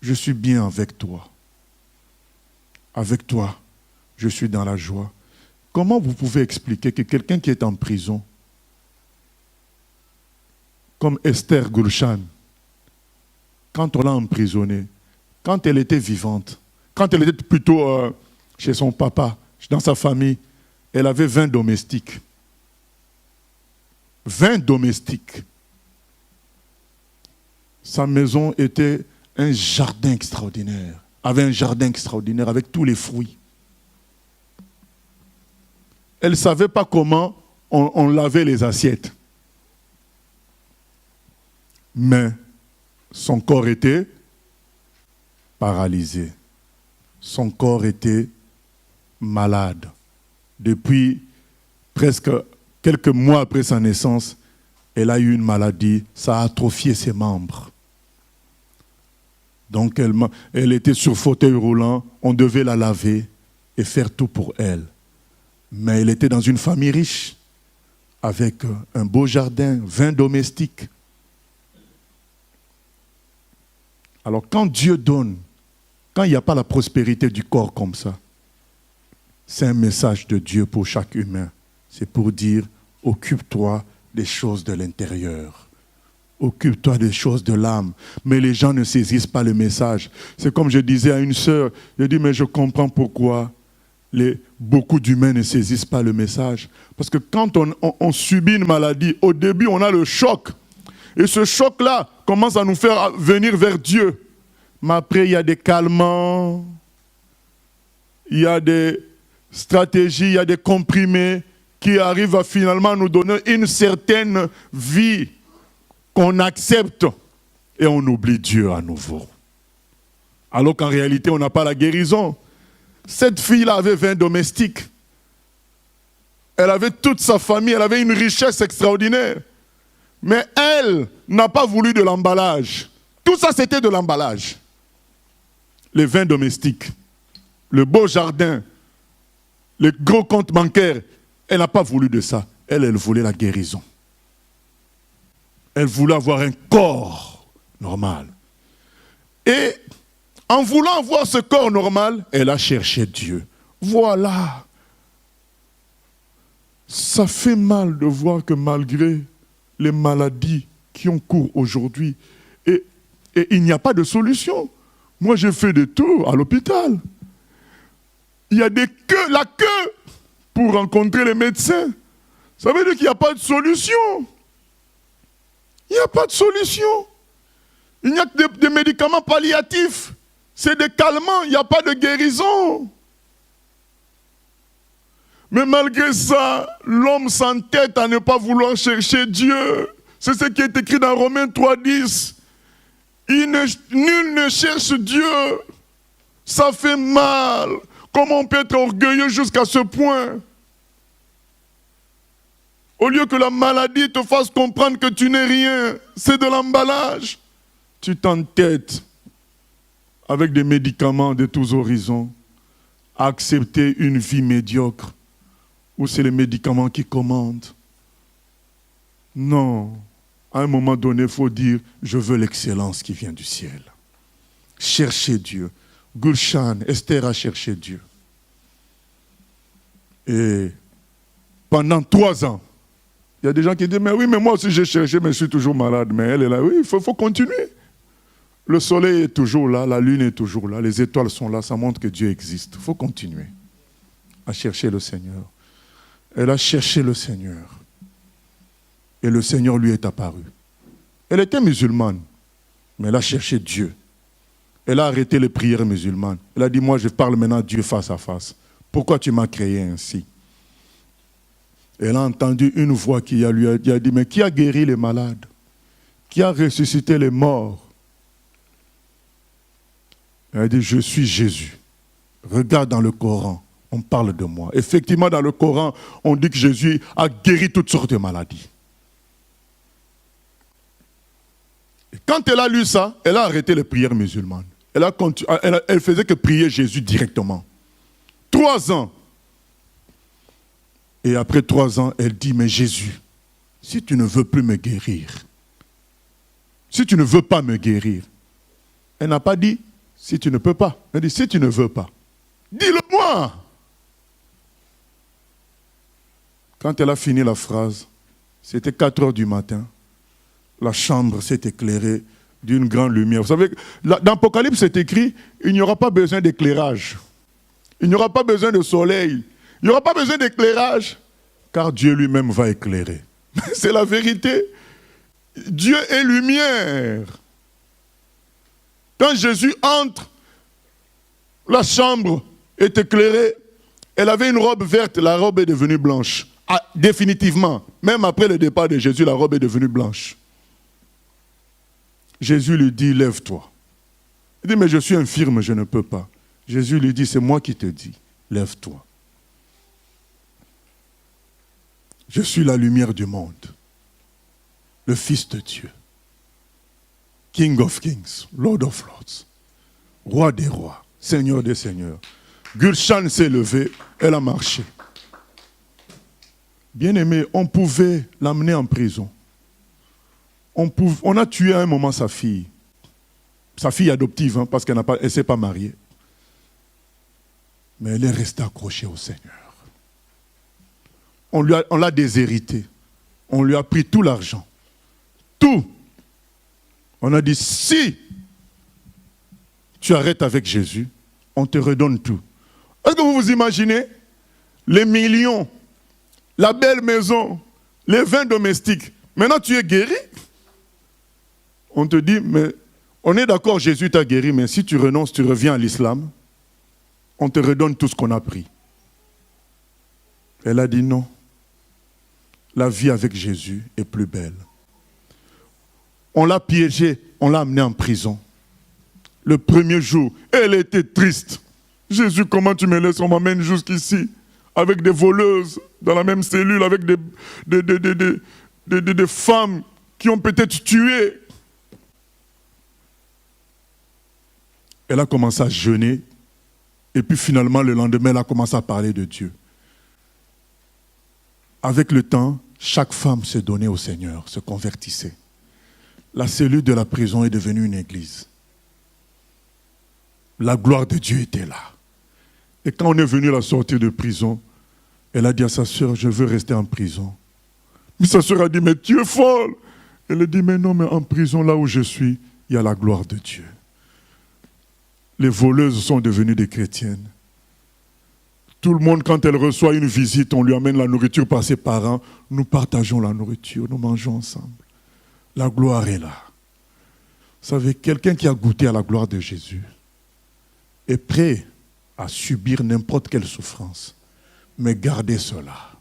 je suis bien avec toi. Avec toi, je suis dans la joie. Comment vous pouvez expliquer que quelqu'un qui est en prison, comme Esther Gulshan, quand on l'a emprisonnée, quand elle était vivante, quand elle était plutôt chez son papa, dans sa famille, elle avait 20 domestiques. 20 domestiques. Sa maison était un jardin extraordinaire. Avait un jardin extraordinaire avec tous les fruits. Elle ne savait pas comment on lavait les assiettes. Mais son corps était paralysé. Son corps était malade. Depuis presque quelques mois après sa naissance, elle a eu une maladie, ça a atrophié ses membres. Donc elle était sur fauteuil roulant, on devait la laver et faire tout pour elle. Mais elle était dans une famille riche, avec un beau jardin, 20 domestiques. Alors quand Dieu donne, quand il n'y a pas la prospérité du corps comme ça, c'est un message de Dieu pour chaque humain. C'est pour dire, occupe-toi des choses de l'intérieur. Occupe-toi des choses de l'âme. Mais les gens ne saisissent pas le message. C'est comme je disais à une sœur, je dis, mais je comprends pourquoi beaucoup d'humains ne saisissent pas le message. Parce que quand on subit une maladie, au début, on a le choc. Et ce choc-là commence à nous faire venir vers Dieu. Mais après, il y a des calmants, il y a des stratégies, il y a des comprimés qui arrivent à finalement nous donner une certaine vie qu'on accepte et on oublie Dieu à nouveau. Alors qu'en réalité, on n'a pas la guérison. Cette fille-là avait 20 domestiques. Elle avait toute sa famille, elle avait une richesse extraordinaire. Mais elle n'a pas voulu de l'emballage. Tout ça, c'était de l'emballage. Les vins domestiques, le beau jardin, les gros comptes bancaires. Elle n'a pas voulu de ça. Elle voulait la guérison. Elle voulait avoir un corps normal. Et en voulant avoir ce corps normal, elle a cherché Dieu. Voilà. Ça fait mal de voir que malgré les maladies qui ont cours aujourd'hui, et il n'y a pas de solution. Moi, j'ai fait des tours à l'hôpital. Il y a des queues, la queue pour rencontrer les médecins. Ça veut dire qu'il n'y a pas de solution. Il n'y a pas de solution. Il n'y a que des médicaments palliatifs. C'est des calmants, il n'y a pas de guérison. Mais malgré ça, l'homme s'entête à ne pas vouloir chercher Dieu. C'est ce qui est écrit dans Romains 3,10. Nul ne cherche Dieu. Ça fait mal. Comment on peut être orgueilleux jusqu'à ce point? Au lieu que la maladie te fasse comprendre que tu n'es rien, c'est de l'emballage. Tu t'entêtes avec des médicaments de tous horizons à accepter une vie médiocre où c'est les médicaments qui commandent. Non. À un moment donné, il faut dire, je veux l'excellence qui vient du ciel. Cherchez Dieu. Gulshan, Esther a cherché Dieu. Et pendant 3 ans, il y a des gens qui disent, mais oui, mais moi aussi j'ai cherché, mais je suis toujours malade. Mais elle est là, oui, il faut continuer. Le soleil est toujours là, la lune est toujours là, les étoiles sont là, ça montre que Dieu existe. Il faut continuer à chercher le Seigneur. Elle a cherché le Seigneur. Et le Seigneur lui est apparu. Elle était musulmane, mais elle a cherché Dieu. Elle a arrêté les prières musulmanes. Elle a dit, moi je parle maintenant à Dieu face à face. Pourquoi tu m'as créé ainsi? Elle a entendu une voix qui lui a dit, mais qui a guéri les malades? Qui a ressuscité les morts? Elle a dit, je suis Jésus. Regarde dans le Coran, on parle de moi. Effectivement, dans le Coran, on dit que Jésus a guéri toutes sortes de maladies. Et quand elle a lu ça, elle a arrêté les prières musulmanes. Elle faisait que prier Jésus directement. 3 ans. Et après 3 ans, elle dit, mais Jésus, si tu ne veux plus me guérir, si tu ne veux pas me guérir, elle n'a pas dit, si tu ne peux pas. Elle dit, si tu ne veux pas, dis-le-moi. Quand elle a fini la phrase, c'était 4 heures du matin, la chambre s'est éclairée d'une grande lumière. Vous savez, dans l'Apocalypse, c'est écrit, il n'y aura pas besoin d'éclairage. Il n'y aura pas besoin de soleil. Il n'y aura pas besoin d'éclairage, car Dieu lui-même va éclairer. C'est la vérité. Dieu est lumière. Quand Jésus entre, la chambre est éclairée. Elle avait une robe verte, la robe est devenue blanche. Ah, définitivement, même après le départ de Jésus, la robe est devenue blanche. Jésus lui dit, lève-toi. Il dit, mais je suis infirme, je ne peux pas. Jésus lui dit, c'est moi qui te dis, lève-toi. Je suis la lumière du monde, le Fils de Dieu, King of Kings, Lord of Lords, Roi des rois, Seigneur des seigneurs. Gulshan s'est levée, elle a marché. Bien-aimé, on pouvait l'amener en prison. On a tué à un moment sa fille adoptive, hein, parce qu'elle ne s'est pas mariée. Mais elle est restée accrochée au Seigneur. On l'a déshéritée. On lui a pris tout l'argent. Tout. On a dit, si tu arrêtes avec Jésus, on te redonne tout. Est-ce que vous vous imaginez les millions, la belle maison, les vins domestiques? Maintenant tu es guéri. On te dit, mais on est d'accord, Jésus t'a guéri, mais si tu renonces, tu reviens à l'islam, on te redonne tout ce qu'on a pris. Elle a dit non. La vie avec Jésus est plus belle. On l'a piégée, on l'a amenée en prison. Le premier jour, elle était triste. Jésus, comment tu me laisses? On m'amène jusqu'ici, avec des voleuses, dans la même cellule, avec des femmes qui ont peut-être tué. Elle a commencé à jeûner. Et puis finalement, le lendemain, elle a commencé à parler de Dieu. Avec le temps, chaque femme se donnait au Seigneur, se convertissait. La cellule de la prison est devenue une église. La gloire de Dieu était là. Et quand on est venu la sortir de prison, elle a dit à sa sœur, je veux rester en prison. Mais sa sœur a dit, mais tu es folle. Elle a dit, mais non, mais en prison, là où je suis, il y a la gloire de Dieu. Les voleuses sont devenues des chrétiennes. Tout le monde, quand elle reçoit une visite, on lui amène la nourriture par ses parents. Nous partageons la nourriture, nous mangeons ensemble. La gloire est là. Vous savez, quelqu'un qui a goûté à la gloire de Jésus est prêt à subir n'importe quelle souffrance. Mais gardez cela.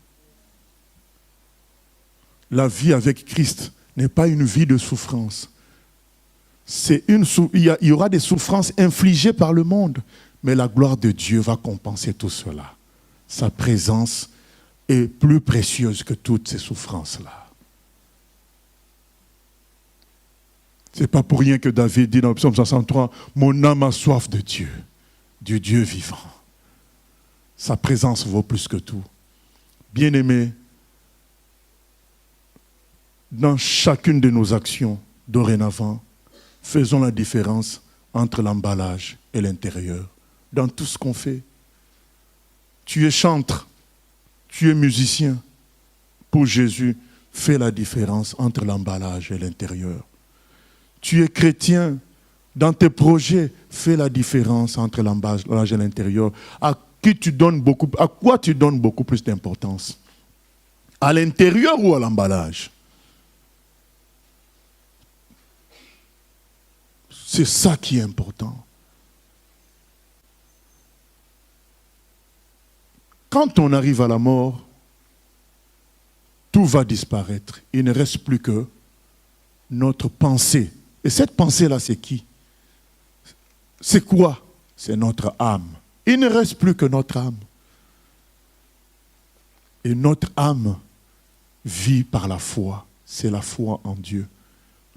La vie avec Christ n'est pas une vie de souffrance. Il y aura des souffrances infligées par le monde, mais la gloire de Dieu va compenser tout cela. Sa présence est plus précieuse que toutes ces souffrances-là. Ce n'est pas pour rien que David dit dans le psaume 63, « Mon âme a soif de Dieu, du Dieu vivant. » Sa présence vaut plus que tout. Bien-aimés, dans chacune de nos actions, dorénavant, faisons la différence entre l'emballage et l'intérieur. Dans tout ce qu'on fait. Tu es chantre, tu es musicien. Pour Jésus, fais la différence entre l'emballage et l'intérieur. Tu es chrétien, dans tes projets, fais la différence entre l'emballage et l'intérieur. À quoi tu donnes beaucoup plus d'importance? À l'intérieur ou à l'emballage? C'est ça qui est important. Quand on arrive à la mort, tout va disparaître. Il ne reste plus que notre pensée. Et cette pensée-là, c'est qui? C'est quoi? C'est notre âme. Il ne reste plus que notre âme. Et notre âme vit par la foi. C'est la foi en Dieu.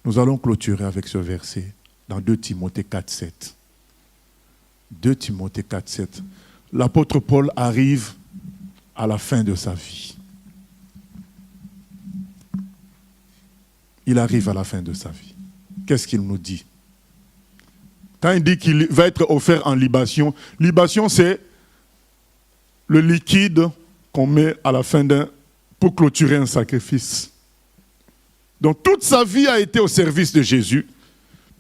Nous allons clôturer avec ce verset dans 2 Timothée 4,7. 2 Timothée 4,7. L'apôtre Paul arrive à la fin de sa vie. Il arrive à la fin de sa vie. Qu'est-ce qu'il nous dit? Quand il dit qu'il va être offert en libation, libation c'est le liquide qu'on met à la fin pour clôturer un sacrifice. Donc toute sa vie a été au service de Jésus.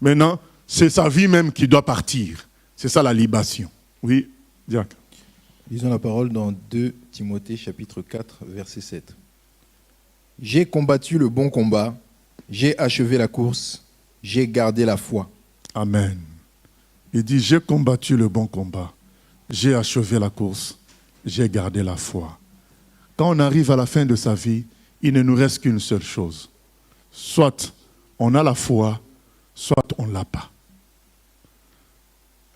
Maintenant, c'est sa vie même qui doit partir. C'est ça la libation. Oui, Diacre. Lisons la parole dans 2 Timothée chapitre 4, verset 7. « J'ai combattu le bon combat, j'ai achevé la course, j'ai gardé la foi. » Amen. Il dit, j'ai combattu le bon combat, j'ai achevé la course, j'ai gardé la foi. Quand on arrive à la fin de sa vie, il ne nous reste qu'une seule chose. Soit on a la foi, soit on ne l'a pas.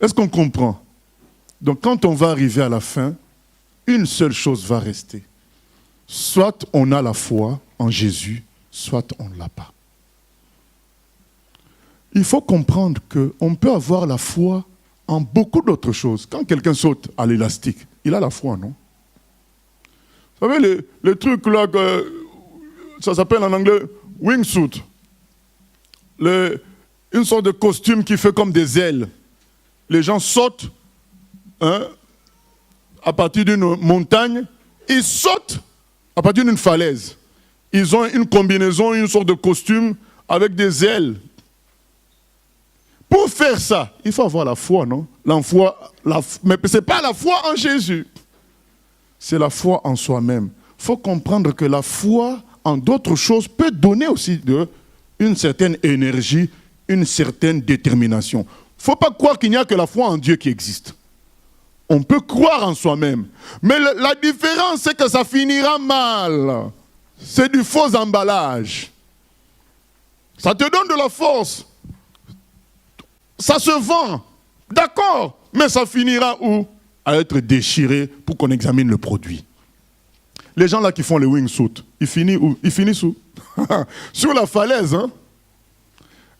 Est-ce qu'on comprend? Donc quand on va arriver à la fin, une seule chose va rester. Soit on a la foi en Jésus, soit on ne l'a pas. Il faut comprendre qu'on peut avoir la foi en beaucoup d'autres choses. Quand quelqu'un saute à l'élastique, il a la foi, non? Vous savez, le truc là, ça s'appelle en anglais wingsuit. Une sorte de costume qui fait comme des ailes. Les gens sautent à partir d'une montagne, ils sautent à partir d'une falaise. Ils ont une combinaison, une sorte de costume avec des ailes. Pour faire ça, il faut avoir la foi, non? Mais ce n'est pas la foi en Jésus. C'est la foi en soi-même. Il faut comprendre que la foi en d'autres choses peut donner aussi une certaine énergie, une certaine détermination. Il ne faut pas croire qu'il n'y a que la foi en Dieu qui existe. On peut croire en soi-même. Mais la différence, c'est que ça finira mal. C'est du faux emballage. Ça te donne de la force. Ça se vend. D'accord. Mais ça finira où? À être déchiré pour qu'on examine le produit. Les gens là qui font les wingsuits, ils finissent où? Ils finissent où? Sur la falaise. Hein?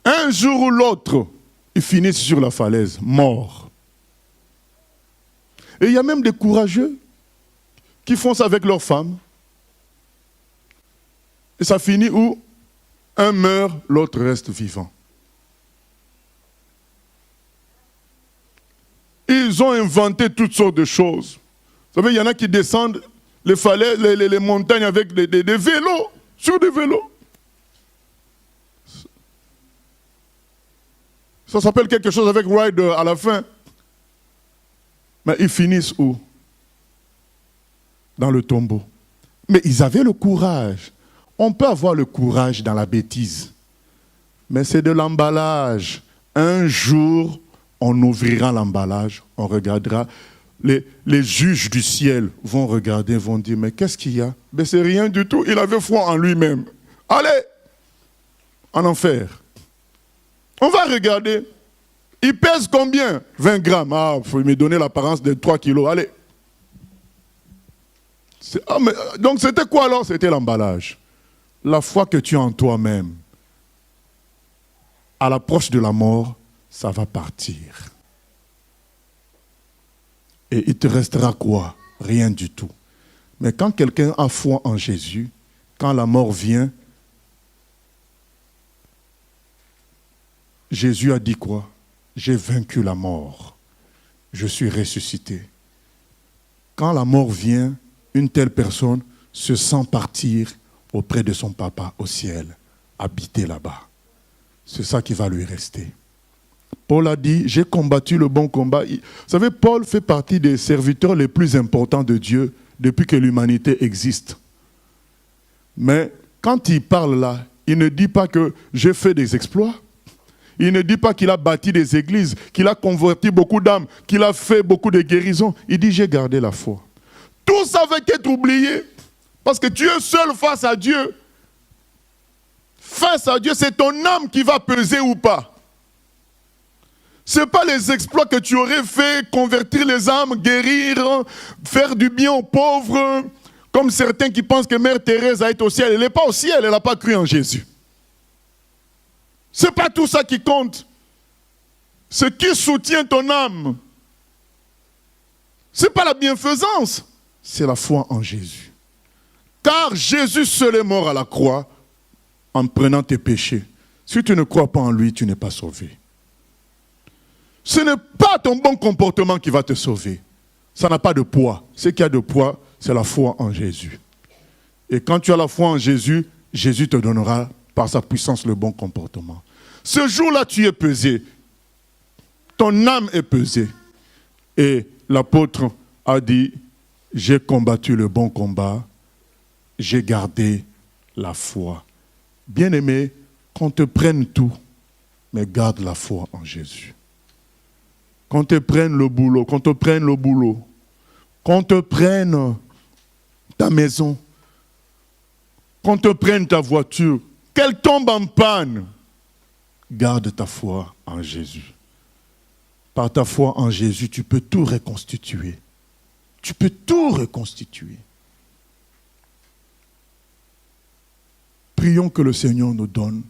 Un jour ou l'autre, Ils finissent sur la falaise, morts. Et il y a même des courageux qui font ça avec leurs femmes. Et ça finit où un meurt, l'autre reste vivant. Ils ont inventé toutes sortes de choses. Vous savez, il y en a qui descendent les falaises, les montagnes avec des vélos, sur des vélos. Ça s'appelle quelque chose avec rider à la fin. Mais ils finissent où? Dans le tombeau. Mais ils avaient le courage. On peut avoir le courage dans la bêtise. Mais c'est de l'emballage. Un jour, on ouvrira l'emballage, on regardera. Les juges du ciel vont regarder, vont dire, mais qu'est-ce qu'il y a? Mais c'est rien du tout, il avait foi en lui-même. Allez, en enfer. On va regarder. Il pèse combien? 20 grammes. Ah, il faut me donner l'apparence de 3 kilos. Allez. Donc c'était quoi alors? C'était l'emballage. La foi que tu as en toi-même, à l'approche de la mort, ça va partir. Et il te restera quoi? Rien du tout. Mais quand quelqu'un a foi en Jésus, quand la mort vient, Jésus a dit quoi? J'ai vaincu la mort. Je suis ressuscité. Quand la mort vient, une telle personne se sent partir auprès de son papa au ciel, habiter là-bas. C'est ça qui va lui rester. Paul a dit, j'ai combattu le bon combat. Vous savez, Paul fait partie des serviteurs les plus importants de Dieu depuis que l'humanité existe. Mais quand il parle là, il ne dit pas que j'ai fait des exploits. Il ne dit pas qu'il a bâti des églises, qu'il a converti beaucoup d'âmes, qu'il a fait beaucoup de guérisons. Il dit, j'ai gardé la foi. Tout ça va être oublié. Parce que tu es seul face à Dieu. Face à Dieu, c'est ton âme qui va peser ou pas. Ce n'est pas les exploits que tu aurais fait, convertir les âmes, guérir, faire du bien aux pauvres, comme certains qui pensent que Mère Thérèse a été au ciel. Elle n'est pas au ciel, elle n'a pas cru en Jésus. Ce n'est pas tout ça qui compte. Ce qui soutient ton âme, ce n'est pas la bienfaisance, c'est la foi en Jésus. Car Jésus seul est mort à la croix en prenant tes péchés. Si tu ne crois pas en lui, tu n'es pas sauvé. Ce n'est pas ton bon comportement qui va te sauver. Ça n'a pas de poids. Ce qui a de poids, c'est la foi en Jésus. Et quand tu as la foi en Jésus, Jésus te donnera par sa puissance le bon comportement. Ce jour-là, tu es pesé. Ton âme est pesée. Et l'apôtre a dit, j'ai combattu le bon combat, j'ai gardé la foi. Bien-aimé, qu'on te prenne tout, mais garde la foi en Jésus. Qu'on te prenne le boulot, qu'on te prenne le boulot, qu'on te prenne ta maison, qu'on te prenne ta voiture, qu'elle tombe en panne, garde ta foi en Jésus. Par ta foi en Jésus, tu peux tout reconstituer. Tu peux tout reconstituer. Prions que le Seigneur nous donne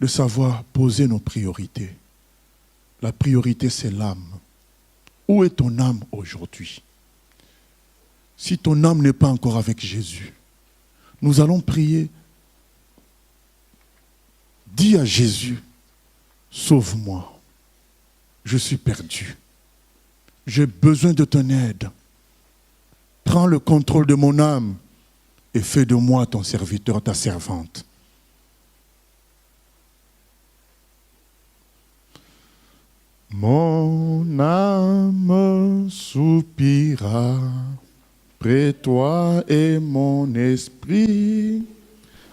de savoir poser nos priorités. La priorité, c'est l'âme. Où est ton âme aujourd'hui? Si ton âme n'est pas encore avec Jésus, nous allons prier. Dis à Jésus, sauve-moi. Je suis perdu. J'ai besoin de ton aide. Prends le contrôle de mon âme et fais de moi ton serviteur, ta servante. Mon âme soupira près toi et mon esprit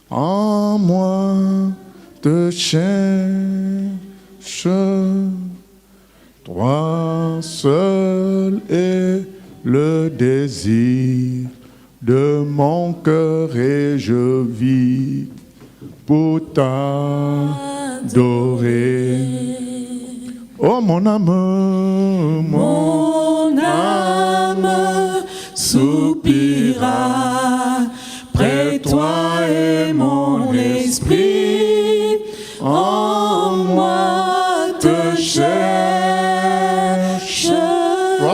en moi te cherche. Toi seul est le désir de mon cœur et je vis pour t'adorer. Oh mon âme, Mon âme soupira près toi et mon esprit en moi te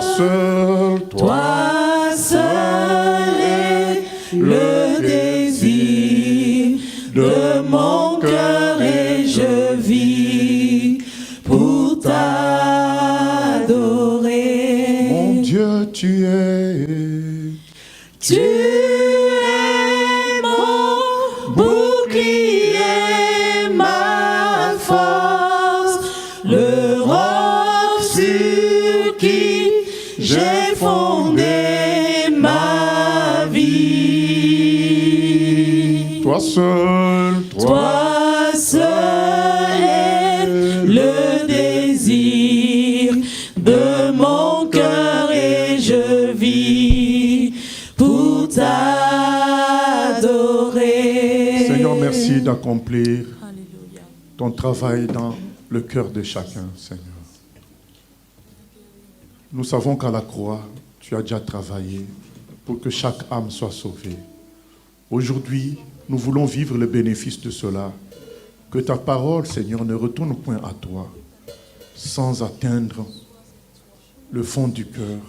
Toi seul, Toi seul est le désir de mon cœur et je vis pour t'adorer. mon Dieu, tu es. Tu es mon bouclier, ma force, le roc sur qui j'ai fondé ma vie. Toi seul, Toi seul est le désir de mon cœur et je vis pour t'adorer. Seigneur, merci d'accomplir ton travail dans le cœur de chacun, Seigneur. Nous savons qu'à la croix, tu as déjà travaillé pour que chaque âme soit sauvée. Aujourd'hui, nous voulons vivre le bénéfice de cela. Que ta parole, Seigneur, ne retourne point à toi sans atteindre le fond du cœur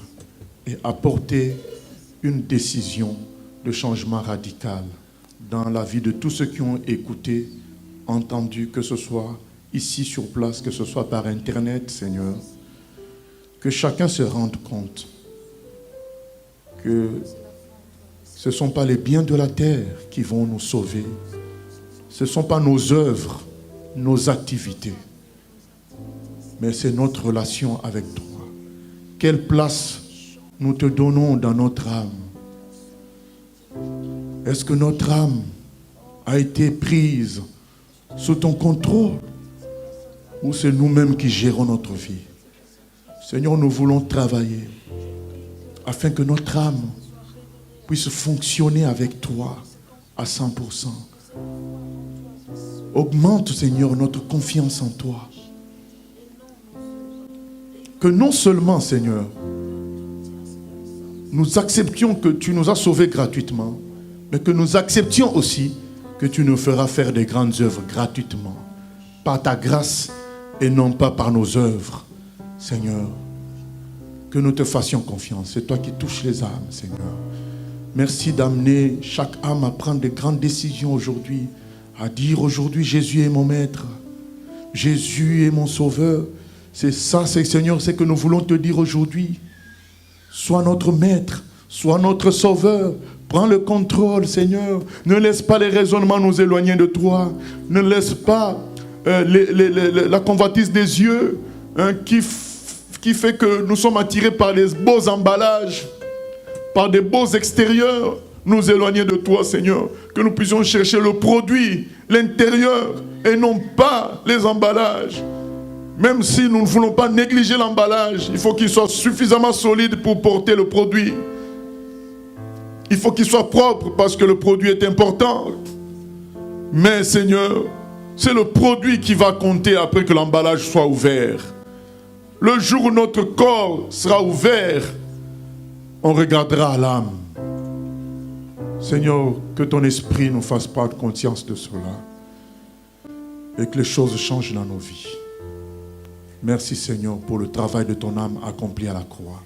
et apporter une décision de changement radical dans la vie de tous ceux qui ont écouté, entendu, que ce soit ici sur place, que ce soit par Internet, Seigneur. Que chacun se rende compte que ce ne sont pas les biens de la terre qui vont nous sauver. Ce ne sont pas nos œuvres, nos activités, mais c'est notre relation avec toi. Quelle place nous te donnons dans notre âme? Est-ce que notre âme a été prise sous ton contrôle ou c'est nous-mêmes qui gérons notre vie? Seigneur, nous voulons travailler afin que notre âme puisse fonctionner avec toi à 100%. Augmente, Seigneur, notre confiance en toi. Que non seulement, Seigneur, nous acceptions que tu nous as sauvés gratuitement, mais que nous acceptions aussi que tu nous feras faire des grandes œuvres gratuitement, par ta grâce et non pas par nos œuvres. Seigneur, que nous te fassions confiance. C'est toi qui touches les âmes, Seigneur. Merci d'amener chaque âme à prendre de grandes décisions aujourd'hui, à dire aujourd'hui, Jésus est mon maître, Jésus est mon sauveur. C'est ça, Seigneur, c'est que nous voulons te dire aujourd'hui. Sois notre maître, sois notre sauveur. Prends le contrôle, Seigneur. Ne laisse pas les raisonnements nous éloigner de toi. Ne laisse pas la convoitise des yeux qui fait que nous sommes attirés par les beaux emballages, par des beaux extérieurs, nous éloigner de toi, Seigneur. Que nous puissions chercher le produit, l'intérieur, et non pas les emballages. Même si nous ne voulons pas négliger l'emballage, il faut qu'il soit suffisamment solide pour porter le produit. Il faut qu'il soit propre parce que le produit est important. Mais Seigneur, c'est le produit qui va compter après que l'emballage soit ouvert. Le jour où notre corps sera ouvert, on regardera à l'âme. Seigneur, que ton esprit nous fasse prendre conscience de cela et que les choses changent dans nos vies. Merci Seigneur pour le travail de ton âme accompli à la croix,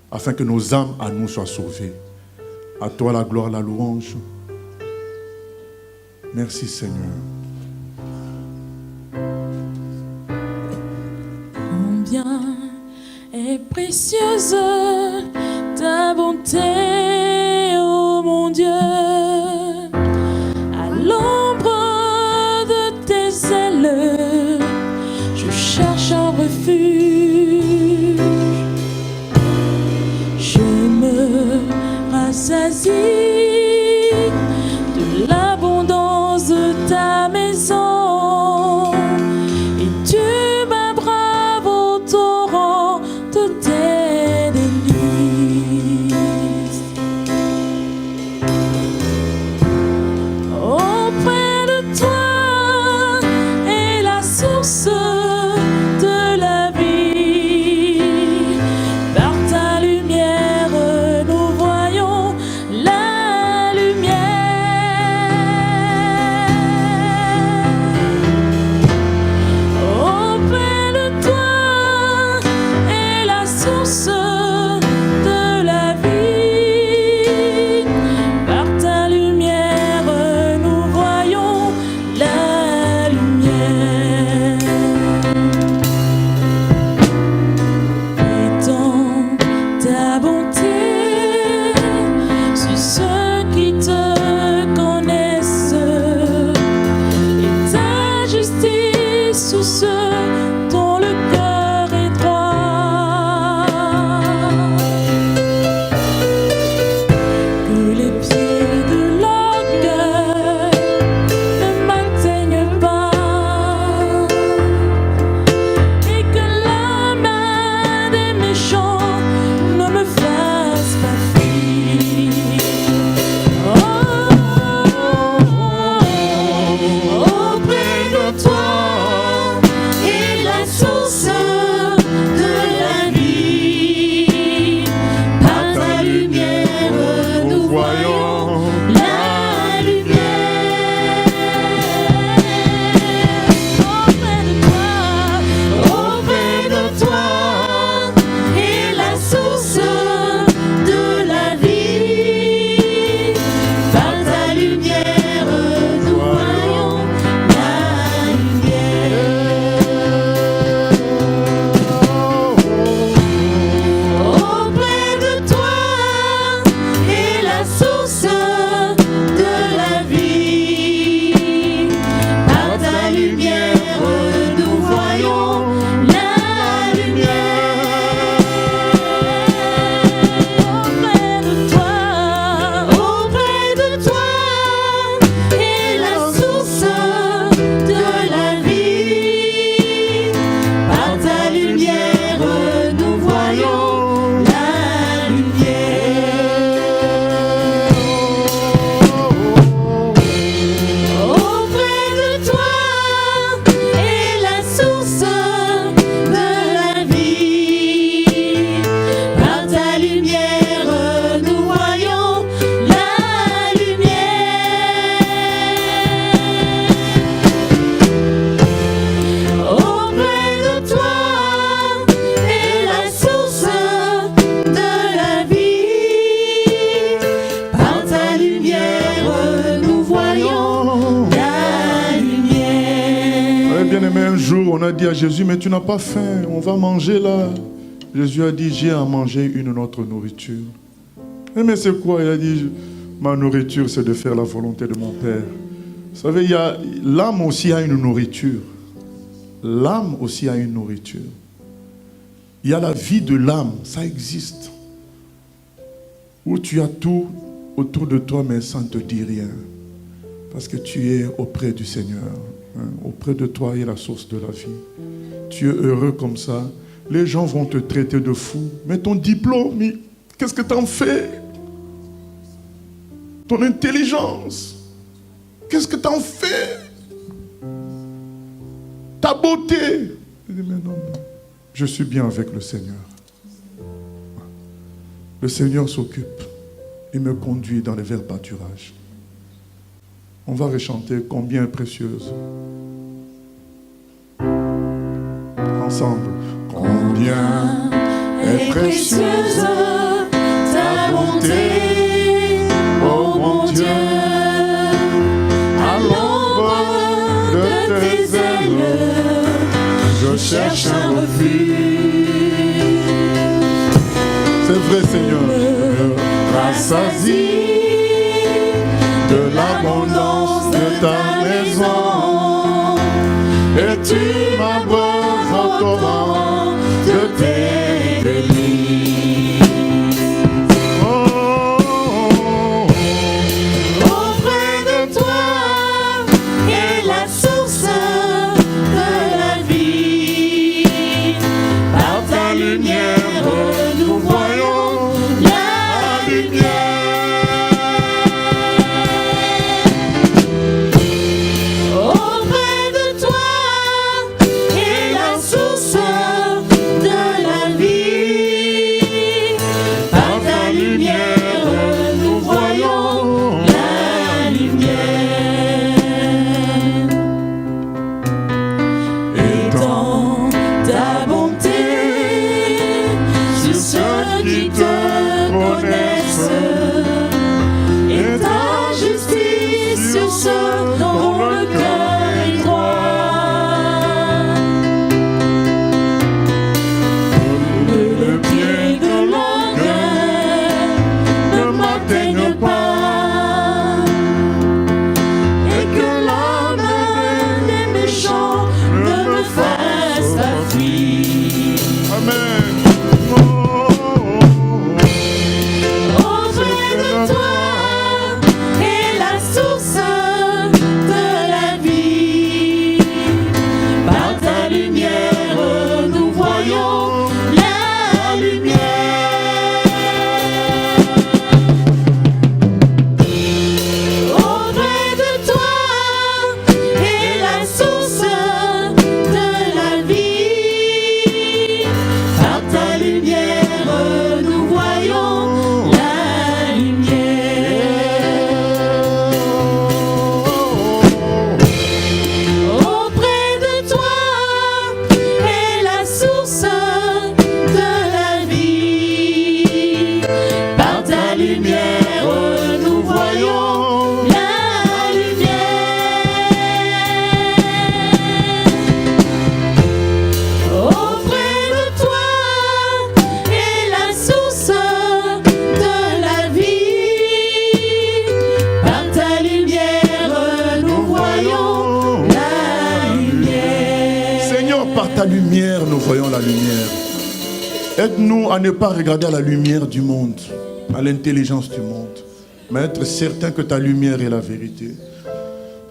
afin que nos âmes à nous soient sauvées. À toi la gloire, la louange. Merci Seigneur. Combien est précieuse ta bonté, ô mon Dieu, à l'ombre de tes ailes, je cherche un refuge, je me rassasie de l'abondance de ta maison et tu m'abreuves au torrent de tes délices. Auprès de toi est la source de la vie. Par ta lumière, nous voyons la lumière. Auprès de toi est la source on a dit à Jésus, mais tu n'as pas faim, on va manger là. Jésus a dit, j'ai à manger une autre nourriture. Mais c'est quoi? Il a dit, ma nourriture, c'est de faire la volonté de mon Père. Vous savez, l'âme aussi a une nourriture. L'âme aussi a une nourriture. Il y a la vie de l'âme, ça existe. Où tu as tout autour de toi, mais ça ne te dit rien. Parce que tu es auprès du Seigneur. Auprès de toi, il y a la source de la vie. Tu es heureux comme ça. Les gens vont te traiter de fou. Mais ton diplôme, qu'est-ce que tu en fais? Ton intelligence, qu'est-ce que tu en fais? Ta beauté. Je dis, mais non, je suis bien avec le Seigneur. Le Seigneur s'occupe. Il me conduit dans les verts pâturages. On va rechanter combien est précieuse. Ensemble. Combien est précieuse ta bonté, ô mon Dieu, à l'ombre de tes ailes, je cherche un refuge. C'est vrai, Seigneur. Rassasie de l'abondance de ta maison, et tu m'abreuves au torrent de tes délices. Auprès de toi est la source de la vie. Par ta lumière, nous voyons la lumière. Auprès de toi est la source de la vie. Par ta lumière, nous voyons la lumière. Et dans ta bonté, sur ceux qui te connaissent, et ta justice sur ceux dont le cœur est droit. Que le pied de l'orgueil ne m'atteigne pas, et que la main des méchants ne me fasse pas fuir. Amen. Auprès de toi est la source de la vie. Par ta lumière, nous voyons la lumière. Auprès de toi est la source de la vie. Par ta lumière, nous voyons la lumière. Auprès de toi est la source de la vie. Par ta lumière, nous voyons la lumière. Auprès de toi est la source de la vie. Par ta lumière, nous voyons la lumière. Seigneur, par ta lumière, nous voyons la lumière. Aide-nous à ne pas regarder à la lumière du monde, à l'intelligence du monde, mais être certain que ta lumière est la vérité.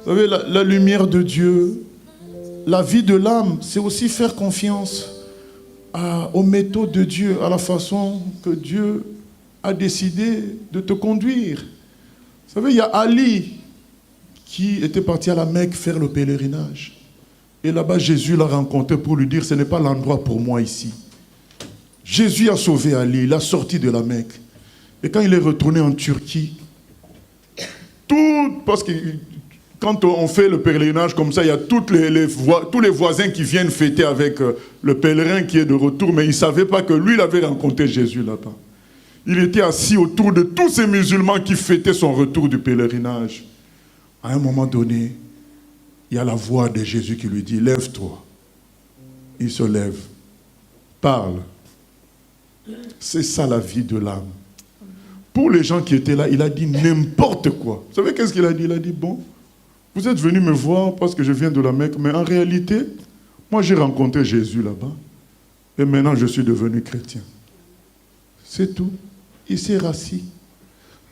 Vous savez, la lumière de Dieu, la vie de l'âme, c'est aussi faire confiance aux méthodes de Dieu, à la façon que Dieu a décidé de te conduire. Vous savez, il y a Ali qui était parti à la Mecque faire le pèlerinage. Et là-bas, Jésus l'a rencontré pour lui dire, ce n'est pas l'endroit pour moi ici. Jésus a sauvé Ali, il a sorti de la Mecque. Et quand il est retourné en Turquie, parce que quand on fait le pèlerinage comme ça, il y a tous les voisins qui viennent fêter avec le pèlerin qui est de retour, mais ils ne savaient pas que lui, il avait rencontré Jésus là-bas. Il était assis autour de tous ces musulmans qui fêtaient son retour du pèlerinage. À un moment donné, il y a la voix de Jésus qui lui dit, lève-toi, il se lève, parle. C'est ça la vie de l'âme. Pour les gens qui étaient là, il a dit n'importe quoi. Vous savez qu'est-ce qu'il a dit? Il a dit, bon, vous êtes venus me voir parce que je viens de la Mecque, mais en réalité, moi j'ai rencontré Jésus là-bas, et maintenant je suis devenu chrétien. C'est tout. Il s'est rassis.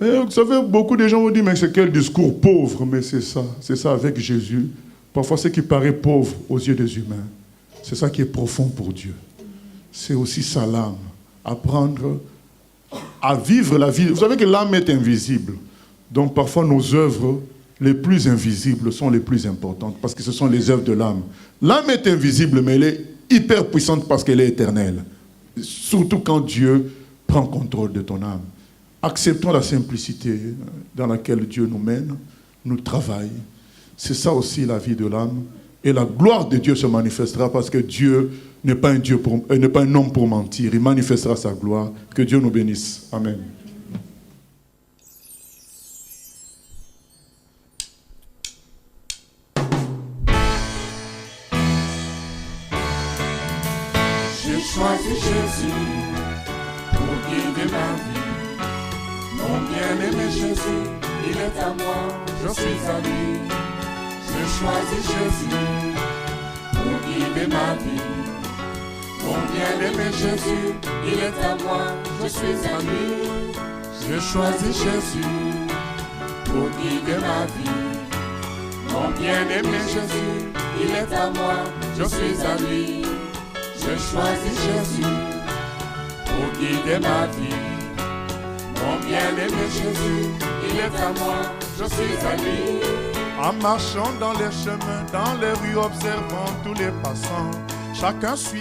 Et vous savez, beaucoup de gens vont dire, mais c'est quel discours pauvre, mais c'est ça avec Jésus. Parfois, ce qui paraît pauvre aux yeux des humains, c'est ça qui est profond pour Dieu. C'est aussi ça l'âme. Apprendre à vivre la vie. Vous savez que l'âme est invisible. Donc parfois nos œuvres les plus invisibles sont les plus importantes parce que ce sont les œuvres de l'âme. L'âme est invisible, mais elle est hyper puissante parce qu'elle est éternelle. Surtout quand Dieu prend contrôle de ton âme. Acceptons la simplicité dans laquelle Dieu nous mène, nous travaille. C'est ça aussi la vie de l'âme. Et la gloire de Dieu se manifestera parce que Dieu n'est pas un homme pour mentir. Il manifestera sa gloire. Que Dieu nous bénisse. Amen. J'ai choisi Jésus pour guider ma vie. Mon bien-aimé Jésus, il est à moi, je suis à lui. J'ai choisi Jésus pour guider ma vie. Mon bien-aimé Jésus, il est à moi, je suis à lui. J'ai choisi Jésus pour guider ma vie. Mon bien-aimé Jésus, il est à moi, je suis à lui. J'ai choisi Jésus pour guider ma vie. Mon bien-aimé Jésus, il est à moi, je suis à lui. En marchant dans les chemins, dans les rues, observant tous les passants, chacun suit.